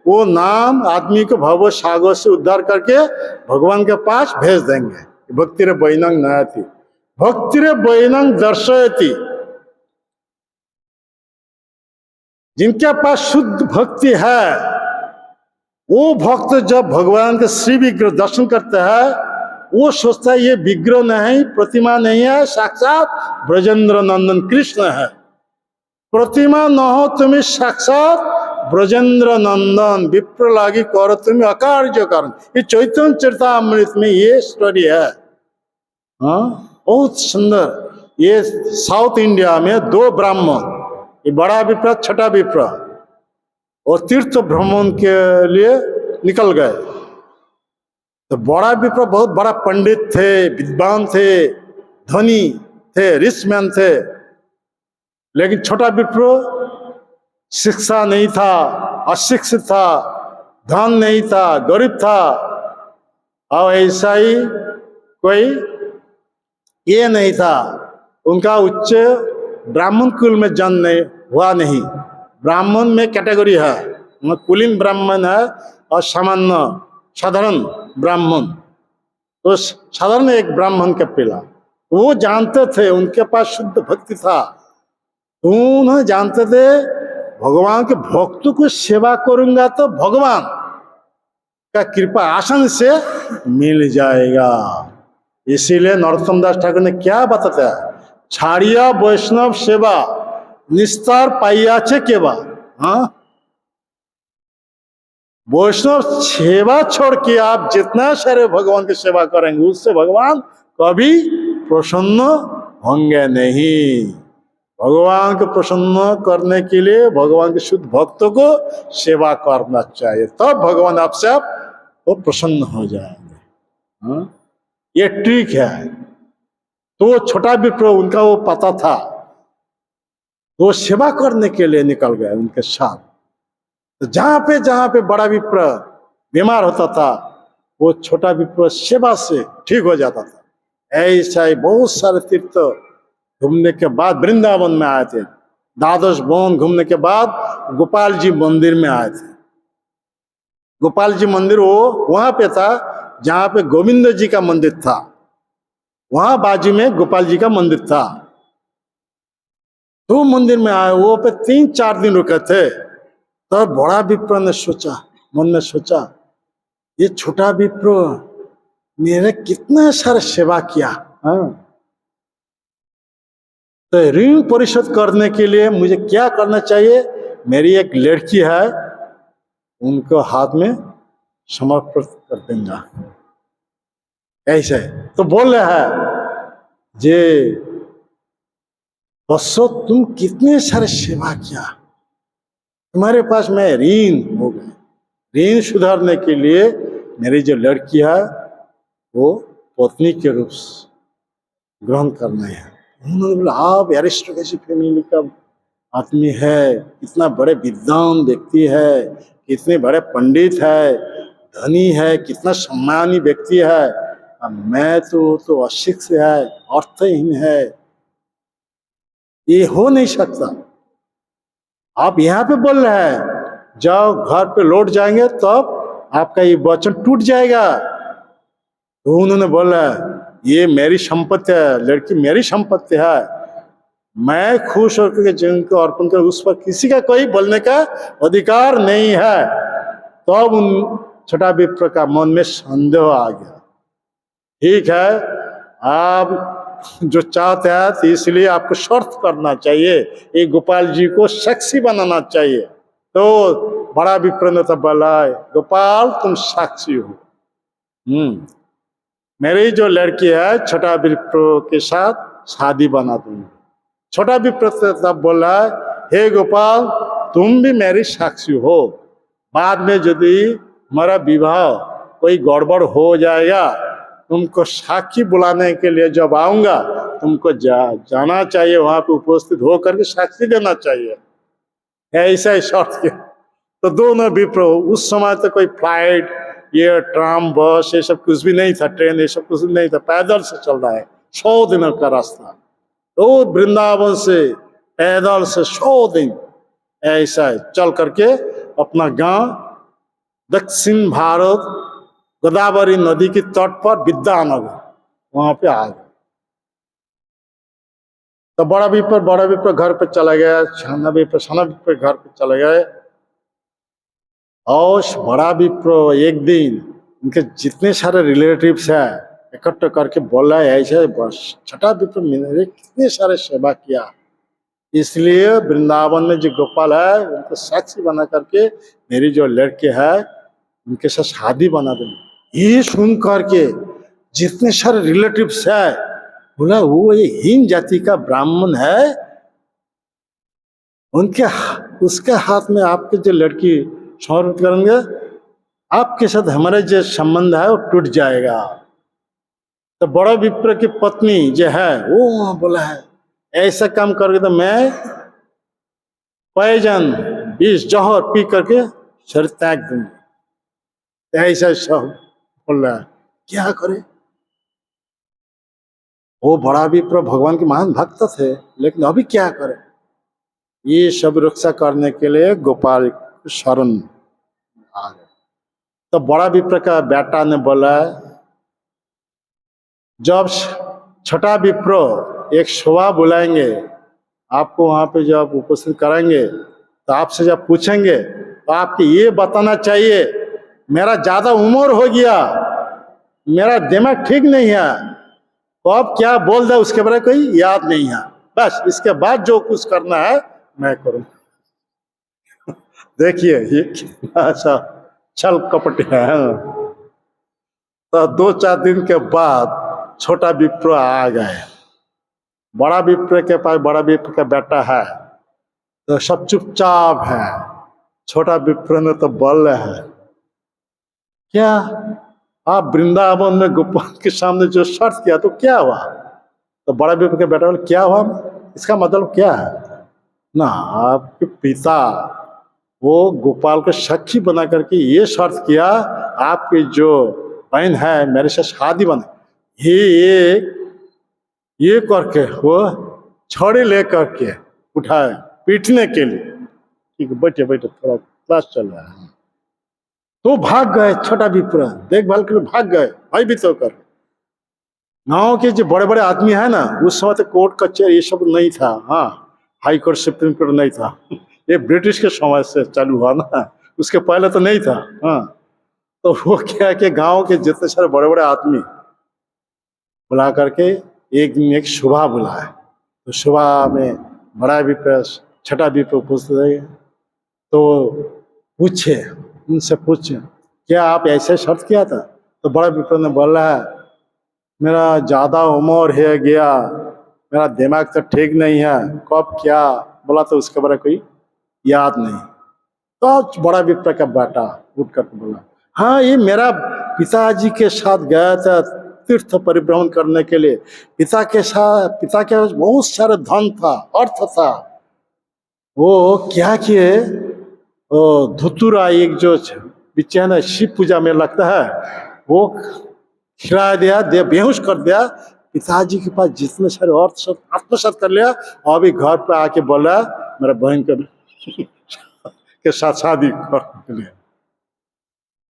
वो नाम आदमी को भव सागर से उद्धार करके भगवान के पास भेज देंगे। भक्तिर वैनंग नयति, भक्तिर वैनंग दर्शयति। जिनके पास शुद्ध भक्ति है, वो भक्त जब भगवान के श्री विग्रह दर्शन करते हैं, वो सोचता है ये विग्रह नहीं, प्रतिमा नहीं है, साक्षात ब्रजेंद्र नंदन कृष्ण है। प्रतिमा न हो तुम्हें, साक्षात ब्रजेंद्र नंदन विप्र लागी करो तुम्हें अकार्य कारण। ये चैतन्य चरितामृत में ये स्टोरी है। हाँ, बहुत सुंदर। ये साउथ इंडिया में 2 ब्राह्मण, ये बड़ा विप्र, छोटा विप्र, और तीर्थ भ्रमण के लिए निकल गए। तो बड़ा विप्र बहुत बड़ा पंडित थे, विद्वान थे, धनी थे, रिच मैन थे। लेकिन छोटा विप्र शिक्षा नहीं था, अशिक्षित था, धन नहीं था, गरीब था, और ऐसा ही कोई ये नहीं था। उनका उच्च ब्राह्मण कुल में जन्म नहीं हुआ नहीं। ब्राह्मण में कैटेगरी है, कुलीन ब्राह्मण है और सामान्य साधारण ब्राह्मण। तो साधारण एक ब्राह्मण का पिला, वो जानते थे, उनके पास शुद्ध भक्ति था। उन्हें जानते थे भगवान के भक्तों को सेवा करूंगा तो भगवान का कृपा आसान से मिल जाएगा। इसीलिए नरोत्तम दास ठाकुर ने क्या बताया, छाड़िया वैष्णव सेवा निस्तार पाइया छे केवा। हाँ, वैष्णव सेवा छोड़ के आप जितना सारे भगवान की सेवा करेंगे, उससे भगवान कभी प्रसन्न होंगे नहीं। भगवान को प्रसन्न करने के लिए भगवान के शुद्ध भक्तों को सेवा करना चाहिए, तब भगवान आपसे आप वो प्रसन्न हो जाएंगे। हाँ? ये ट्रिक है। तो छोटा विप्र, उनका वो पता था, वो सेवा करने के लिए निकल गए उनके साथ। तो जहां पे बड़ा विप्र बीमार होता था, वो छोटा विप्र सेवा से ठीक हो जाता था। ऐसा ही बहुत सारे तीर्थ घूमने के बाद वृंदावन में आए थे। द्वादश वन घूमने के बाद गोपाल जी मंदिर में आए थे। गोपाल जी मंदिर वो वहां पे था जहां पे गोविंद जी का मंदिर था, वहां बाजू में गोपाल जी का मंदिर था। तो मंदिर में आए, वो पे 3-4 दिन रुके थे। तब बड़ा विप्र ने सोचा, मन में सोचा, ये छोटा विप्र मेरे कितना सारा सेवा किया। हाँ, तो ऋण परिशोध करने के लिए मुझे क्या करना चाहिए? मेरी एक लड़की है, उनको हाथ में समर्पित कर देंगे। ऐसे तो बोल रहा है जे बसो तुम कितने सारे सेवा किया, तुम्हारे पास में ऋण हो गए, ऋण सुधारने के लिए मेरी जो लड़की है वो पत्नी के रूप से ग्रहण करना है। उन्होंने बोला आप एरिस्टोक्रेसी फैमिली का आदमी है, इतना बड़े विद्वान व्यक्ति है, कितने बड़े पंडित है, धनी है, कितना सम्मानी व्यक्ति है, अब मैं तो अशिक्षित है, अर्थहीन है, ये हो नहीं सकता। आप यहाँ पे बोल रहे हैं, जाओ घर पे लौट जाएंगे तब तो आपका ये वचन टूट जाएगा। तो उन्होंने बोला ये मेरी संपत्ति है, लड़की मेरी संपत्ति है, मैं खुश होकर के जिनको अर्पण कर उस पर किसी का कोई बोलने का अधिकार नहीं है। तब उन छठा विप्र का मन में संदेह आ गया। ठीक है, आप जो चाहते हैं तो इसलिए आपको शर्त करना चाहिए, ये गोपाल जी को साक्षी बनाना चाहिए। तो बड़ा विप्र ने तो बोला गोपाल तुम साक्षी हो, मेरी जो लड़की है छठा विप्र के साथ शादी बना दूंगा। छोटा विप्र तब बोला हे गोपाल तुम भी मेरी साक्षी हो, बाद में यदि हमारा विवाह कोई गड़बड़ हो जाएगा, तुमको साक्षी बुलाने के लिए जब आऊंगा तुमको जाना चाहिए, वहां पे उपस्थित होकर के साक्षी देना चाहिए। ऐसा ही शर्त किया। तो दोनों विप्र, उस समय तो कोई फ्लाइट ये ट्राम बस ये सब कुछ भी नहीं था, ट्रेन ये सब कुछ भी नहीं था, पैदल से चल रहा है 100 दिनों का रास्ता। तो वृंदावन से पैदल से 100 दिन ऐसा चल करके अपना गांव दक्षिण भारत गोदावरी नदी के तट पर विद्यानगर वहां पे आ गए। तो बड़ा विप्र घर पे चला गया, छाना विप्र घर पे चले गए। और बड़ा विप्र एक दिन उनके जितने सारे रिलेटिव्स है इकट्ठा करके बोला ऐसे बस छठा विप्र मेरे कितने सारे सेवा किया, इसलिए वृंदावन में जो गोपाल है उनको साक्षी बना करके मेरी जो लड़के है उनके साथ शादी बना देंगे। ये सुन करके जितने सारे रिलेटिव्स है बोला वो ये हीन जाति का ब्राह्मण है, उनके उसके हाथ में आपके जो लड़की समर्पित करेंगे, आपके साथ हमारा जो संबंध है वो टूट जाएगा। तो बड़ा विप्र की पत्नी जो है वो बोला है ऐसा काम करके तो मैं पॉइजन विष जहर पी करके शरीर त्याग दूंगी। ऐसा सब बोल रहा है, क्या करे। वो बड़ा विप्र भगवान के महान भक्त थे, लेकिन अभी क्या करे। ये सब रक्षा करने के लिए गोपाल शरण आ गए। तो बड़ा विप्र का बेटा ने बोला जब छठा विप्र एक सभा बुलाएंगे, आपको वहां पे जब उपस्थित कराएंगे तो आपसे जब पूछेंगे तो आपको ये बताना चाहिए मेरा ज्यादा उम्र हो गया, मेरा दिमाग ठीक नहीं है, तो अब क्या बोल दे उसके बारे में कोई याद नहीं है, बस इसके बाद जो कुछ करना है मैं करूँ। देखिए ये कितना अच्छा छल कपट है। तो 2-4 दिन के बाद छोटा विप्र आ गए। बड़ा विप्र के पास बड़ा विप्र का बेटा है तो सब चुपचाप है। छोटा विप्र ने तो बोल रहे हैं क्या आप वृंदावन में गोपाल के सामने जो शर्त किया तो क्या हुआ। तो बड़ा विप्र के बेटा बोले क्या हुआ, इसका मतलब क्या है ना, आपके पिता वो गोपाल को साक्षी बना करके ये शर्त किया आपकी जो बहन है मेरे से शादी बने, ये करके वो छड़ी ले करके उठाए पीटने के लिए। ठीक है बैठे बैठे थोड़ा क्लास चल रहा है। तो भाग गए छोटा विप्र, देखभाल कर भाग गए भाई भी तो कर। गाँव के जो बड़े बड़े आदमी है ना, उस समय तो कोर्ट कचहरी ये सब नहीं था, हाँ हाई कोर्ट सुप्रीम कोर्ट नहीं था, ये ब्रिटिश के समय से चालू हुआ ना, उसके पहले तो नहीं था। हाँ तो वो क्या कि गांव के जितने सारे बड़े बड़े आदमी बुला करके एक दिन एक सभा बुलाए। तो सभा में बड़ा विप्र छठा विप्र उपस्थित है। तो पूछे उनसे पूछे क्या आप ऐसे शर्त किया था? तो बड़ा विप्र ने बोला है, मेरा ज्यादा उम्र है गया, मेरा दिमाग तो ठीक नहीं है, कब क्या बोला तो उसके बारे में कोई याद नहीं। तो बड़ा विप्र का बेटा उठ करके बोला, हाँ ये मेरा पिताजी के साथ गया था तीर्थ परिभ्रमण करने के लिए। पिता के पास बहुत सारे धन था, अर्थ था। वो क्या किए, वो धुतुरा एक जो बिच्चे है ना शिव पूजा में लगता है, वो खिला दिया, दे बेहोश कर दिया। पिताजी के पास जितने सारे अर्थ सब आत्मसात कर लिया, और अभी घर पे आके बोला मेरा बहन के साथ शादी करने के लिए।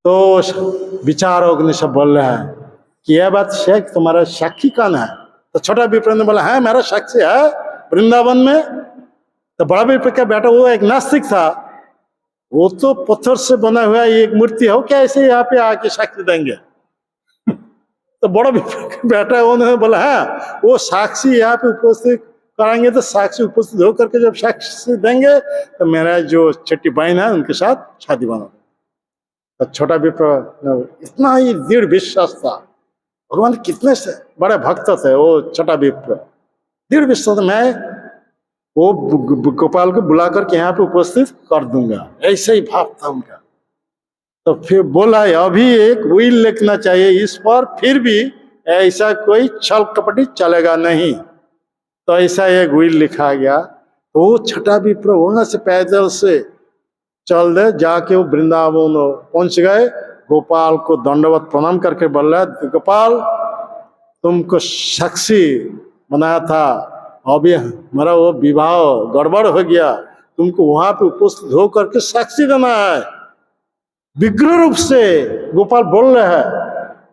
तो विचारक ने सब बोल रहे हैं कि यह बात शेख तुम्हारा साक्षी कौन है? तो छोटा विप्र ने बोला, है मेरा साक्षी है वृंदावन में। तो बड़ा विप्र का बेटा वो एक नास्तिक था, वो तो पत्थर से बना हुआ एक मूर्ति हो क्या ऐसे यहाँ पे आके साक्षी देंगे? तो बड़ा विप्र का बेटा उन्होंने बोला, है वो साक्षी यहाँ पे उपस्थित कराएंगे, तो साक्षी उपस्थित होकर के जब साक्षी देंगे तो मेरा जो छठी बहन है उनके साथ शादी बना। तो छोटा विप्र इतना ही दृढ़ विश्वास था, भगवान कितने से बड़े भक्त थे वो छोटा विप्र, दृढ़ विश्वास मैं वो गोपाल को बुला करके यहाँ पे उपस्थित कर दूंगा, ऐसा ही भाव था उनका। तो फिर बोला अभी एक विल लिखना चाहिए इस पर, फिर भी ऐसा कोई छल कपटी चलेगा नहीं। तो ऐसा एक विल लिखा गया। तो वो छठा विप्र वहां से पैदल से चल दे जाके वो वृंदावन पहुंच गए। गोपाल को दंडवत प्रणाम करके बोल रहा, गोपाल तुमको साक्षी बनाया था, अभी मेरा वो विवाह गड़बड़ हो गया, तुमको वहां पे उपस्थित होकर के साक्षी देना है। विग्रह रूप से गोपाल बोल रहे हैं,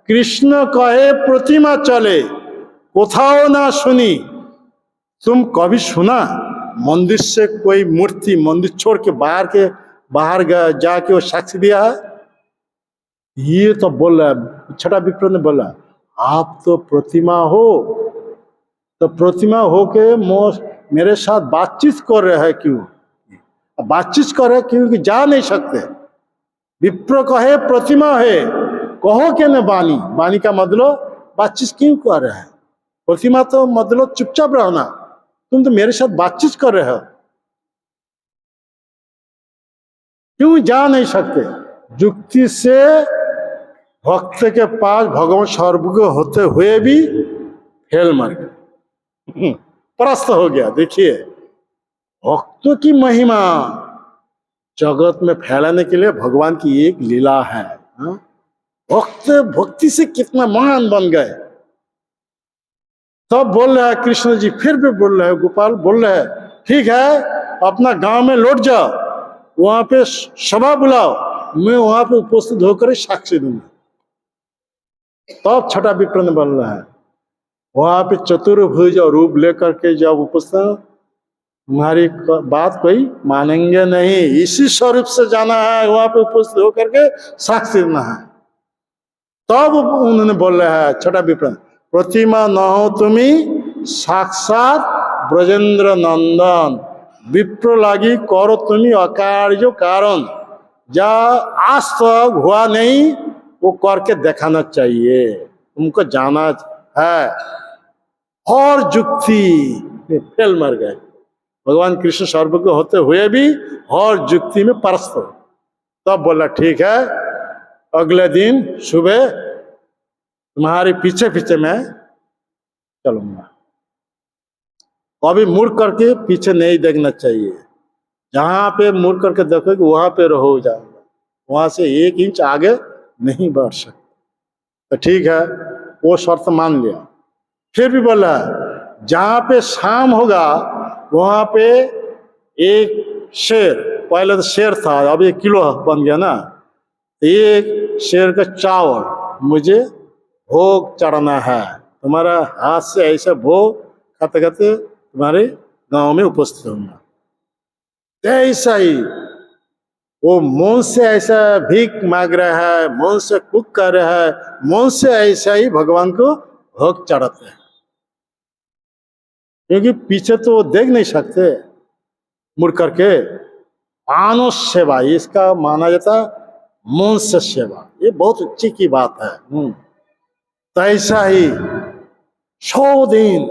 कृष्ण कहे प्रतिमा चले कोथाओ ना सुनी। तुम कभी सुना मंदिर से कोई मूर्ति मंदिर छोड़ के बाहर जाके वो साक्षी दिया है? ये तो बोल रहा है, छठा विप्र ने बोला, आप तो प्रतिमा हो, तो प्रतिमा होके मेरे साथ बातचीत कर रहे हैं क्यों? बातचीत कर रहे क्योंकि जा नहीं सकते। विप्र कहे प्रतिमा है, कहो के न बानी, बानी का मतलब बातचीत क्यों कर रहे हैं? प्रतिमा तो मतलब चुपचाप रहना, तुम तो मेरे साथ बातचीत कर रहे हो, क्यों जा नहीं सकते? युक्ति से भक्त के पास भगवान सर्वज्ञ होते हुए भी फेल मार गया, परास्त हो गया। देखिए भक्तों की महिमा जगत में फैलाने के लिए भगवान की एक लीला है। भक्त भक्ति से कितना महान बन गए। तब बोल रहा है कृष्ण जी, फिर भी बोल रहे हैं, गोपाल बोल रहे हैं, ठीक है अपना गांव में लौट जाओ, वहां पे सभा बुलाओ, मैं वहां पे उपस्थित होकर साक्षी दूंगा। तब छठा विप्र ने बोल रहा है, वहां पे चतुर्भुज और रूप लेकर के जब उपस्थित, तुम्हारी बात कोई मानेंगे नहीं, इसी स्वरूप से जाना है, वहां पे उपस्थित होकर के साक्षी देना है। तब उन्होंने बोल रहा है छठा विप्र, प्रतिमा न हो तुम्हें साक्षात ब्रजेंद्र नंदन, विप्र लागी करो तुम्हें अकार्य कारण, जा आज तक हुआ नहीं वो करके दिखाना चाहिए, तुमको जाना है। और जुक्ति फेल मर गए, भगवान कृष्ण सर्वज्ञ होते हुए भी और जुक्ति में परस्त हो। तब बोला ठीक है, अगले दिन सुबह तुम्हारे पीछे पीछे मैं चलूंगा, कभी मुड़ करके पीछे नहीं देखना चाहिए, जहां पे मुड़ करके देखोगे वहां पे रहो जाऊंगा, वहां से 1 इंच आगे नहीं बढ़ सकते। तो ठीक है, वो शर्त मान लिया। फिर भी बोला जहां पे शाम होगा वहां पे एक शेर, पहले तो शेर था अब 1 किलो बन गया ना, एक शेर का चावल मुझे भोग चढ़ाना है, तुम्हारा हाथ से ऐसा भोग खाते खाते तुम्हारे गांव में उपस्थित होगा। ऐसा ही वो मन से ऐसा भीख मांग रहा है, मन से कुक कर रहा है, मन से ऐसा ही भगवान को भोग चढ़ाते हैं, क्योंकि पीछे तो वो देख नहीं सकते मुड़ करके। मानव सेवा इसका माना जाता मन से सेवा, ये बहुत अच्छी की बात है। तो ऐसा ही 100 दिन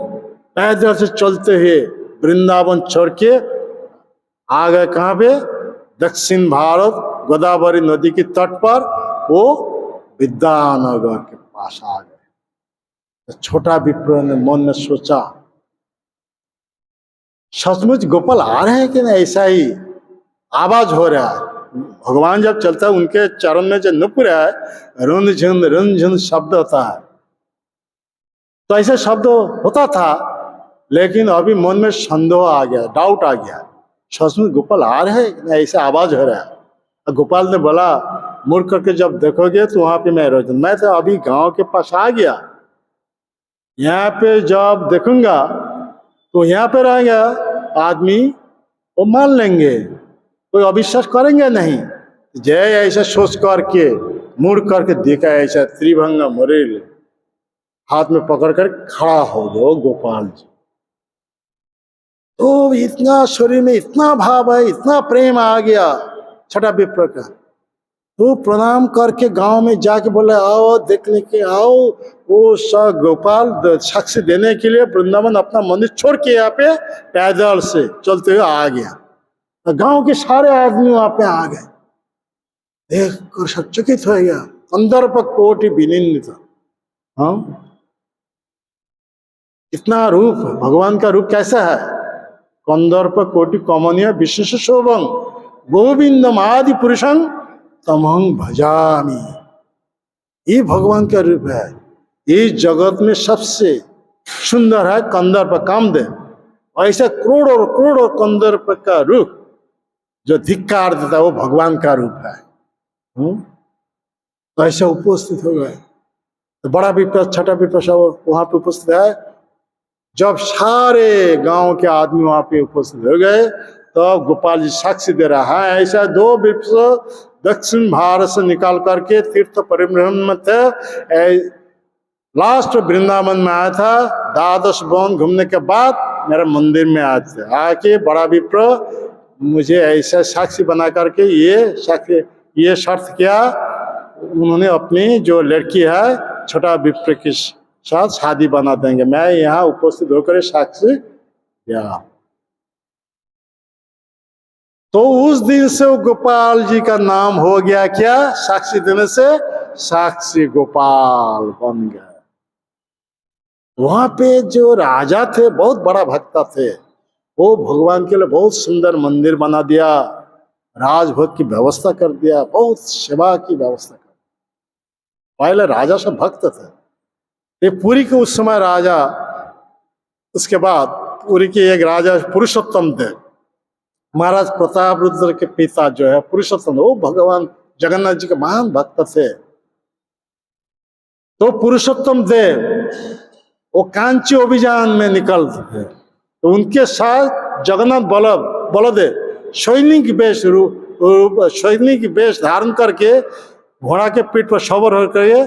पैदल से चलते हुए वृंदावन छोड़ के आ गए कहाँ पे? दक्षिण भारत, गोदावरी नदी के तट पर, वो विद्यानगर के पास आ गए। तो छोटा विप्र ने मन में सोचा, सचमुच गोपाल आ रहे हैं कि नहीं? ऐसा ही आवाज हो रहा है। भगवान जब चलता है उनके चरण में जो नुपुर है, रुन झुन शब्द होता है। तो ऐसे शब्द होता था, लेकिन अभी मन में संदेह आ गया, डाउट आ गया, सचमुच गोपाल आ रहे हैं? ऐसे आवाज हो रहा है। गोपाल ने बोला, मुड़ करके जब देखोगे तो वहां पे मैं रोज, मैं तो अभी गांव के पास आ गया, यहाँ पे जब देखूंगा तो यहाँ पे रहेगा आदमी, वो मान लेंगे, कोई अविश्वास करेंगे नहीं। जय ऐसा सोच करके मुड़ करके देखा, ऐसा त्रिभंगा मुरली हाथ में पकड़ कर खड़ा हो गए गोपाल जी। तो इतना शरीर में इतना भाव है, इतना प्रेम आ गया छठा विप्र का। तो प्रणाम करके गांव में जाके बोले, आओ देखने के आओ, वो सब गोपाल साक्षी देने के लिए वृंदावन अपना मंदिर छोड़ के यहाँ पे पैदल से चलते हुए आ गया। गांव के सारे आदमी वहां पे आ गए, देख कर सचकित हो गया। अंदर पर कोटि विनिंद था। हाँ, इतना रूप, भगवान का रूप कैसा है? कंदर्प कोटि कमनीय विशेष शोभं गोविंदम आदि पुरुषं तमहं भजामि। ये भगवान का रूप है। इस जगत में सबसे सुंदर है कंदर्प कामदेव। ऐसे करोड़ों करोड़ों कंदर्प का रूप जो धिक्कार देता है, वो भगवान का रूप है। तो ऐसे उपस्थित हो गए। तो बड़ा विपद, छठा विपद सब वहां पे उपस्थित है। जब सारे गांव के आदमी वहां पे उपस्थित हो गए, तो गोपाल जी साक्षी दे रहा है, ऐसा 2 विप्र दक्षिण भारत से निकाल करके तीर्थ परिभ्रमण में थे, लास्ट वृंदावन में आया था। 12 वन घूमने के बाद मेरे मंदिर में आए थे, आके बड़ा विप्र मुझे ऐसा साक्षी बना करके ये शर्त किया, उन्होंने अपनी जो लड़की है छोटा विप्र की साथ शादी बना देंगे, मैं यहाँ उपस्थित होकर साक्षी दिया। तो उस दिन से वो गोपाल जी का नाम हो गया क्या? साक्षी देने से साक्षी गोपाल बन गया। वहां पे जो राजा थे, बहुत बड़ा भक्त थे, वो भगवान के लिए बहुत सुंदर मंदिर बना दिया, राजभोग की व्यवस्था कर दिया, बहुत सेवा की व्यवस्था कर दिया। पहले राजा सब भक्त थे। ये पुरी के उस समय राजा, उसके बाद पुरी के एक राजा पुरुषोत्तम थे, महाराज प्रताप रुद्र के पिता जो है पुरुषोत्तम, वो भगवान जगन्नाथ जी के महान भक्त थे। तो पुरुषोत्तम देव वो कांची अभियान में निकलते थे, तो उनके साथ जगन्नाथ बलदेव सैनिक वेश धारण करके घोड़ा के पीठ पर सवार होकर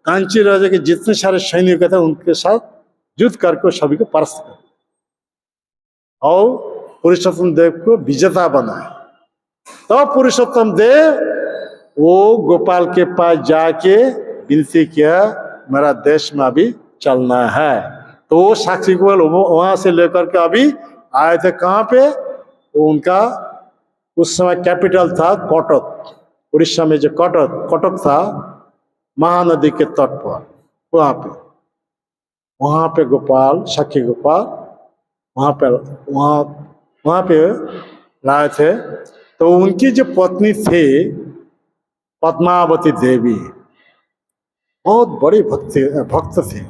कांची राजा के जितने सारे सैनिक थे उनके साथ युद्ध करके सभी को परास्त कर और पुरुषोत्तम देव को विजेता बनाए। तो पुरुषोत्तम देव वो गोपाल के पास जाके विनती किया, मेरा देश में अभी चलना है। तो वो साक्षी गोपाल वहां से लेकर के अभी आए थे कहाँ पे? उनका उस समय कैपिटल था कटक, उड़ीसा में जो कटक था, महानदी के तट पर, वहां पे गोपाल, सखी गोपाल वहां पे लाए थे। तो उनकी जो पत्नी थी पद्मावती देवी, बहुत बड़ी भक्त थी।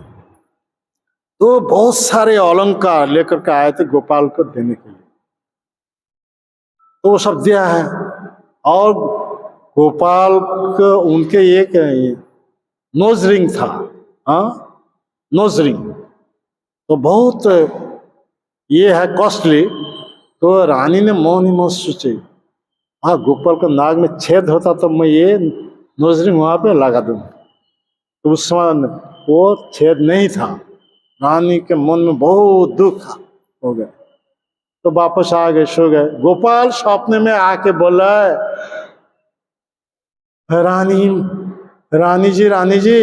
तो बहुत सारे अलंकार लेकर के आए थे गोपाल को देने के लिए, तो वो सब दिया है। और गोपाल को उनके एक नोज रिंग था, नोज रिंग तो बहुत ये है कॉस्टली। तो रानी ने मौन ही मौन सोचे, हाँ गोपाल का नाक में छेद होता तो मैं ये नोज रिंग वहां पे लगा दूं। तो उस समय वो छेद नहीं था। रानी के मन में बहुत दुख हो गया, तो वापस आ गए, सो गए। गोपाल सपने में आके बोला, रानी, रानी जी,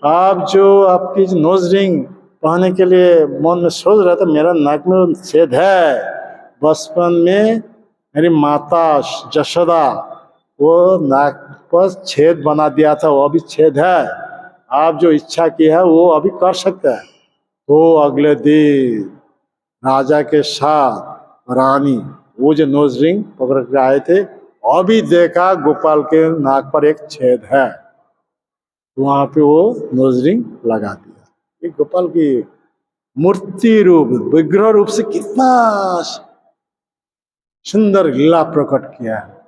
आप जो आपकी जो नोज रिंग पहनने के लिए मन में सोच रहा था, मेरा नाक में छेद है। बचपन में मेरी माता जशोदा वो नाक पर छेद बना दिया था, वो अभी छेद है। आप जो इच्छा की है वो अभी कर सकते हैं। तो अगले दिन राजा के साथ रानी वो जो नोज रिंग पकड़ के आए थे, अभी देखा गोपाल के नाक पर एक छेद है, तो वहां पे वो नोज रिंग लगा दिया। ये गोपाल की मूर्ति रूप, विग्रह रूप से कितना सुंदर लीला प्रकट किया है।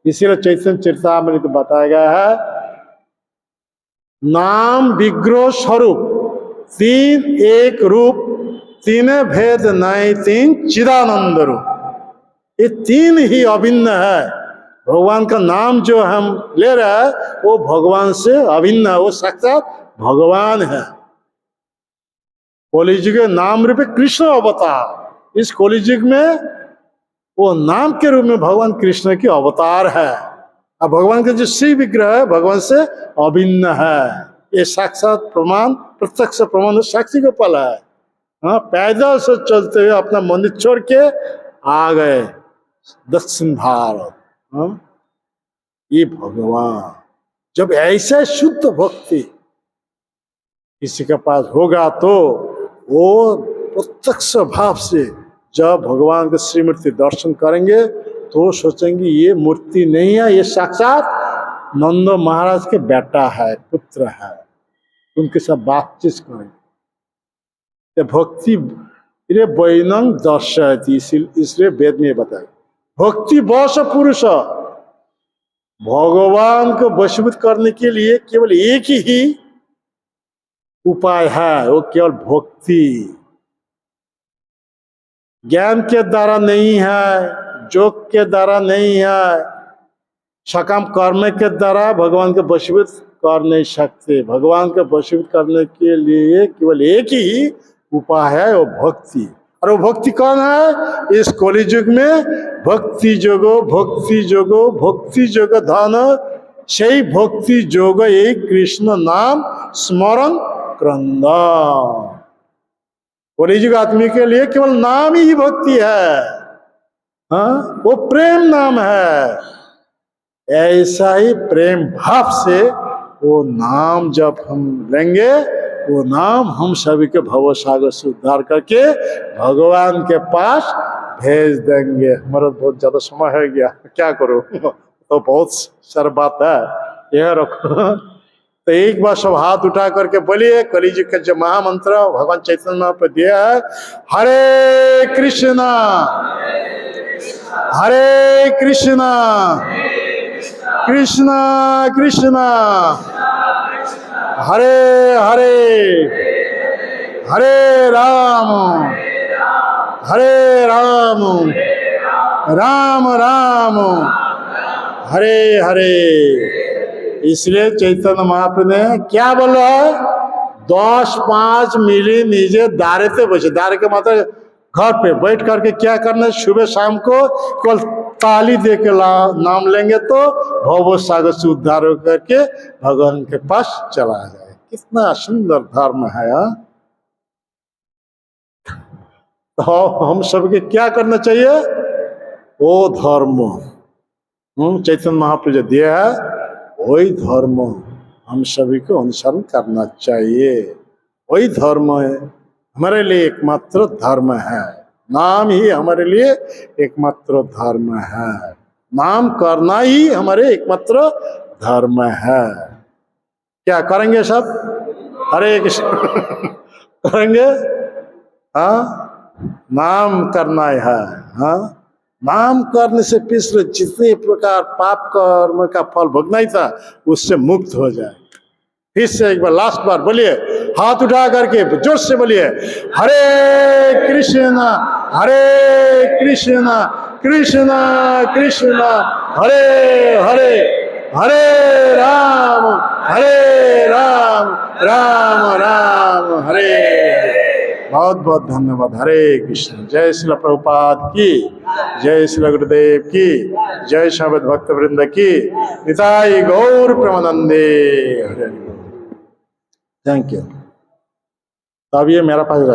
इसीलिए चैतन्य चरितामृत में बताया गया है, नाम विग्रह स्वरूप तीन एक रूप, तीन भेद नहीं तीन चिदानंद रूप। ये तीन ही अभिन्न है। भगवान का नाम जो हम ले रहे हैं वो भगवान से अभिन्न है, वो साक्षात भगवान है। कलियुग नाम रूप कृष्ण अवतार, इस कलियुग में वो नाम के रूप में भगवान कृष्ण की अवतार है। अब भगवान का जो श्री विग्रह है भगवान से अभिन्न है। ये साक्षात प्रमाण, प्रत्यक्ष प्रमाण साक्षी गोपाल है। हाँ, पैदल से चलते हुए अपना मंदिर छोड़ के आ गए दक्षिण भारत। हाँ, ये भगवान जब ऐसे शुद्ध भक्ति किसी के पास होगा तो वो प्रत्यक्ष भाव से जब भगवान के श्रीमूर्ति दर्शन करेंगे तो सोचेंगे ये मूर्ति नहीं है, ये साक्षात नंद महाराज के बेटा है, पुत्र है। उनके साथ बातचीत करेंगे। भक्ति रे वैनंग दर्शयति, इसलिए वेद में बताया भक्ति वश पुरुष, भगवान को वशीभूत करने के लिए केवल एक ही उपाय है, वो केवल भक्ति। ज्ञान के द्वारा नहीं है, योग के द्वारा नहीं है, सकाम कर्म के द्वारा भगवान को वशीभूत कर नहीं सकते। भगवान को वशीभूत करने के लिए केवल एक ही उपाय है, वो भक्ति। और वो भक्ति कौन है? इस कलियुग में भक्ति जोगो, भक्ति जोगो, भक्ति जोग धन, সেই भक्ति जोग यही कृष्ण नाम स्मरण क्रंद। कलियुग आदमी के लिए केवल नाम ही भक्ति है। हाँ, वो प्रेम नाम है। ऐसा ही प्रेम भाव से वो नाम जब हम लेंगे, वो नाम हम सभी के भव सागर से उद्धार करके भगवान के पास भेज देंगे। हमारा बहुत ज्यादा समय हो गया, क्या करो तो बहुत सारा बात है, यह रखो। तो एक बार सब हाथ उठा करके बोलिए, कलियुग का जो महामंत्र भगवान चैतन्य महाप्रभु दिया है, हरे कृष्णा हरे कृष्णा कृष्णा कृष्णा हरे हरे, हरे राम राम राम हरे हरे। इसलिए चैतन्य महाप्रभु ने क्या बोला है, 10-5 मिली नीचे दारे पे बचे। दारे के मतलब घर पे बैठ करके क्या करना है, सुबह शाम को केवल ताली दे के नाम लेंगे तो भव सागर से उद्धार हो करके भगवान के पास चला जाए। कितना सुंदर धर्म है। तो हम सबके क्या करना चाहिए, वो धर्म चैतन्य महाप्रभु जो दिया है वही धर्म हम सभी को अनुसरण करना चाहिए। वही धर्म है हमारे लिए एकमात्र धर्म है। नाम ही हमारे लिए एकमात्र धर्म है। नाम करना ही हमारे एकमात्र धर्म है। क्या करेंगे सब? हरे कृष्ण करेंगे। हाँ, नाम करना है। हाँ, नाम करने से पिछले जितने प्रकार पाप कर्म का फल भोगना ही था उससे मुक्त हो जाए। फिर से एक बार लास्ट बार बोलिए, हाथ उठा करके जोर से बोलिए, हरे कृष्णा कृष्णा कृष्णा हरे हरे, हरे राम राम राम हरे हरे। बहुत बहुत धन्यवाद। हरे कृष्ण। जय श्रील प्रभुपाद की, जय श्रील गुरुदेव की, जय श्रीमद् भक्त वृंद की, निताई गौर प्रेमानंदे। हरे। Thank you. तो अब ये मेरा पास रहेगा।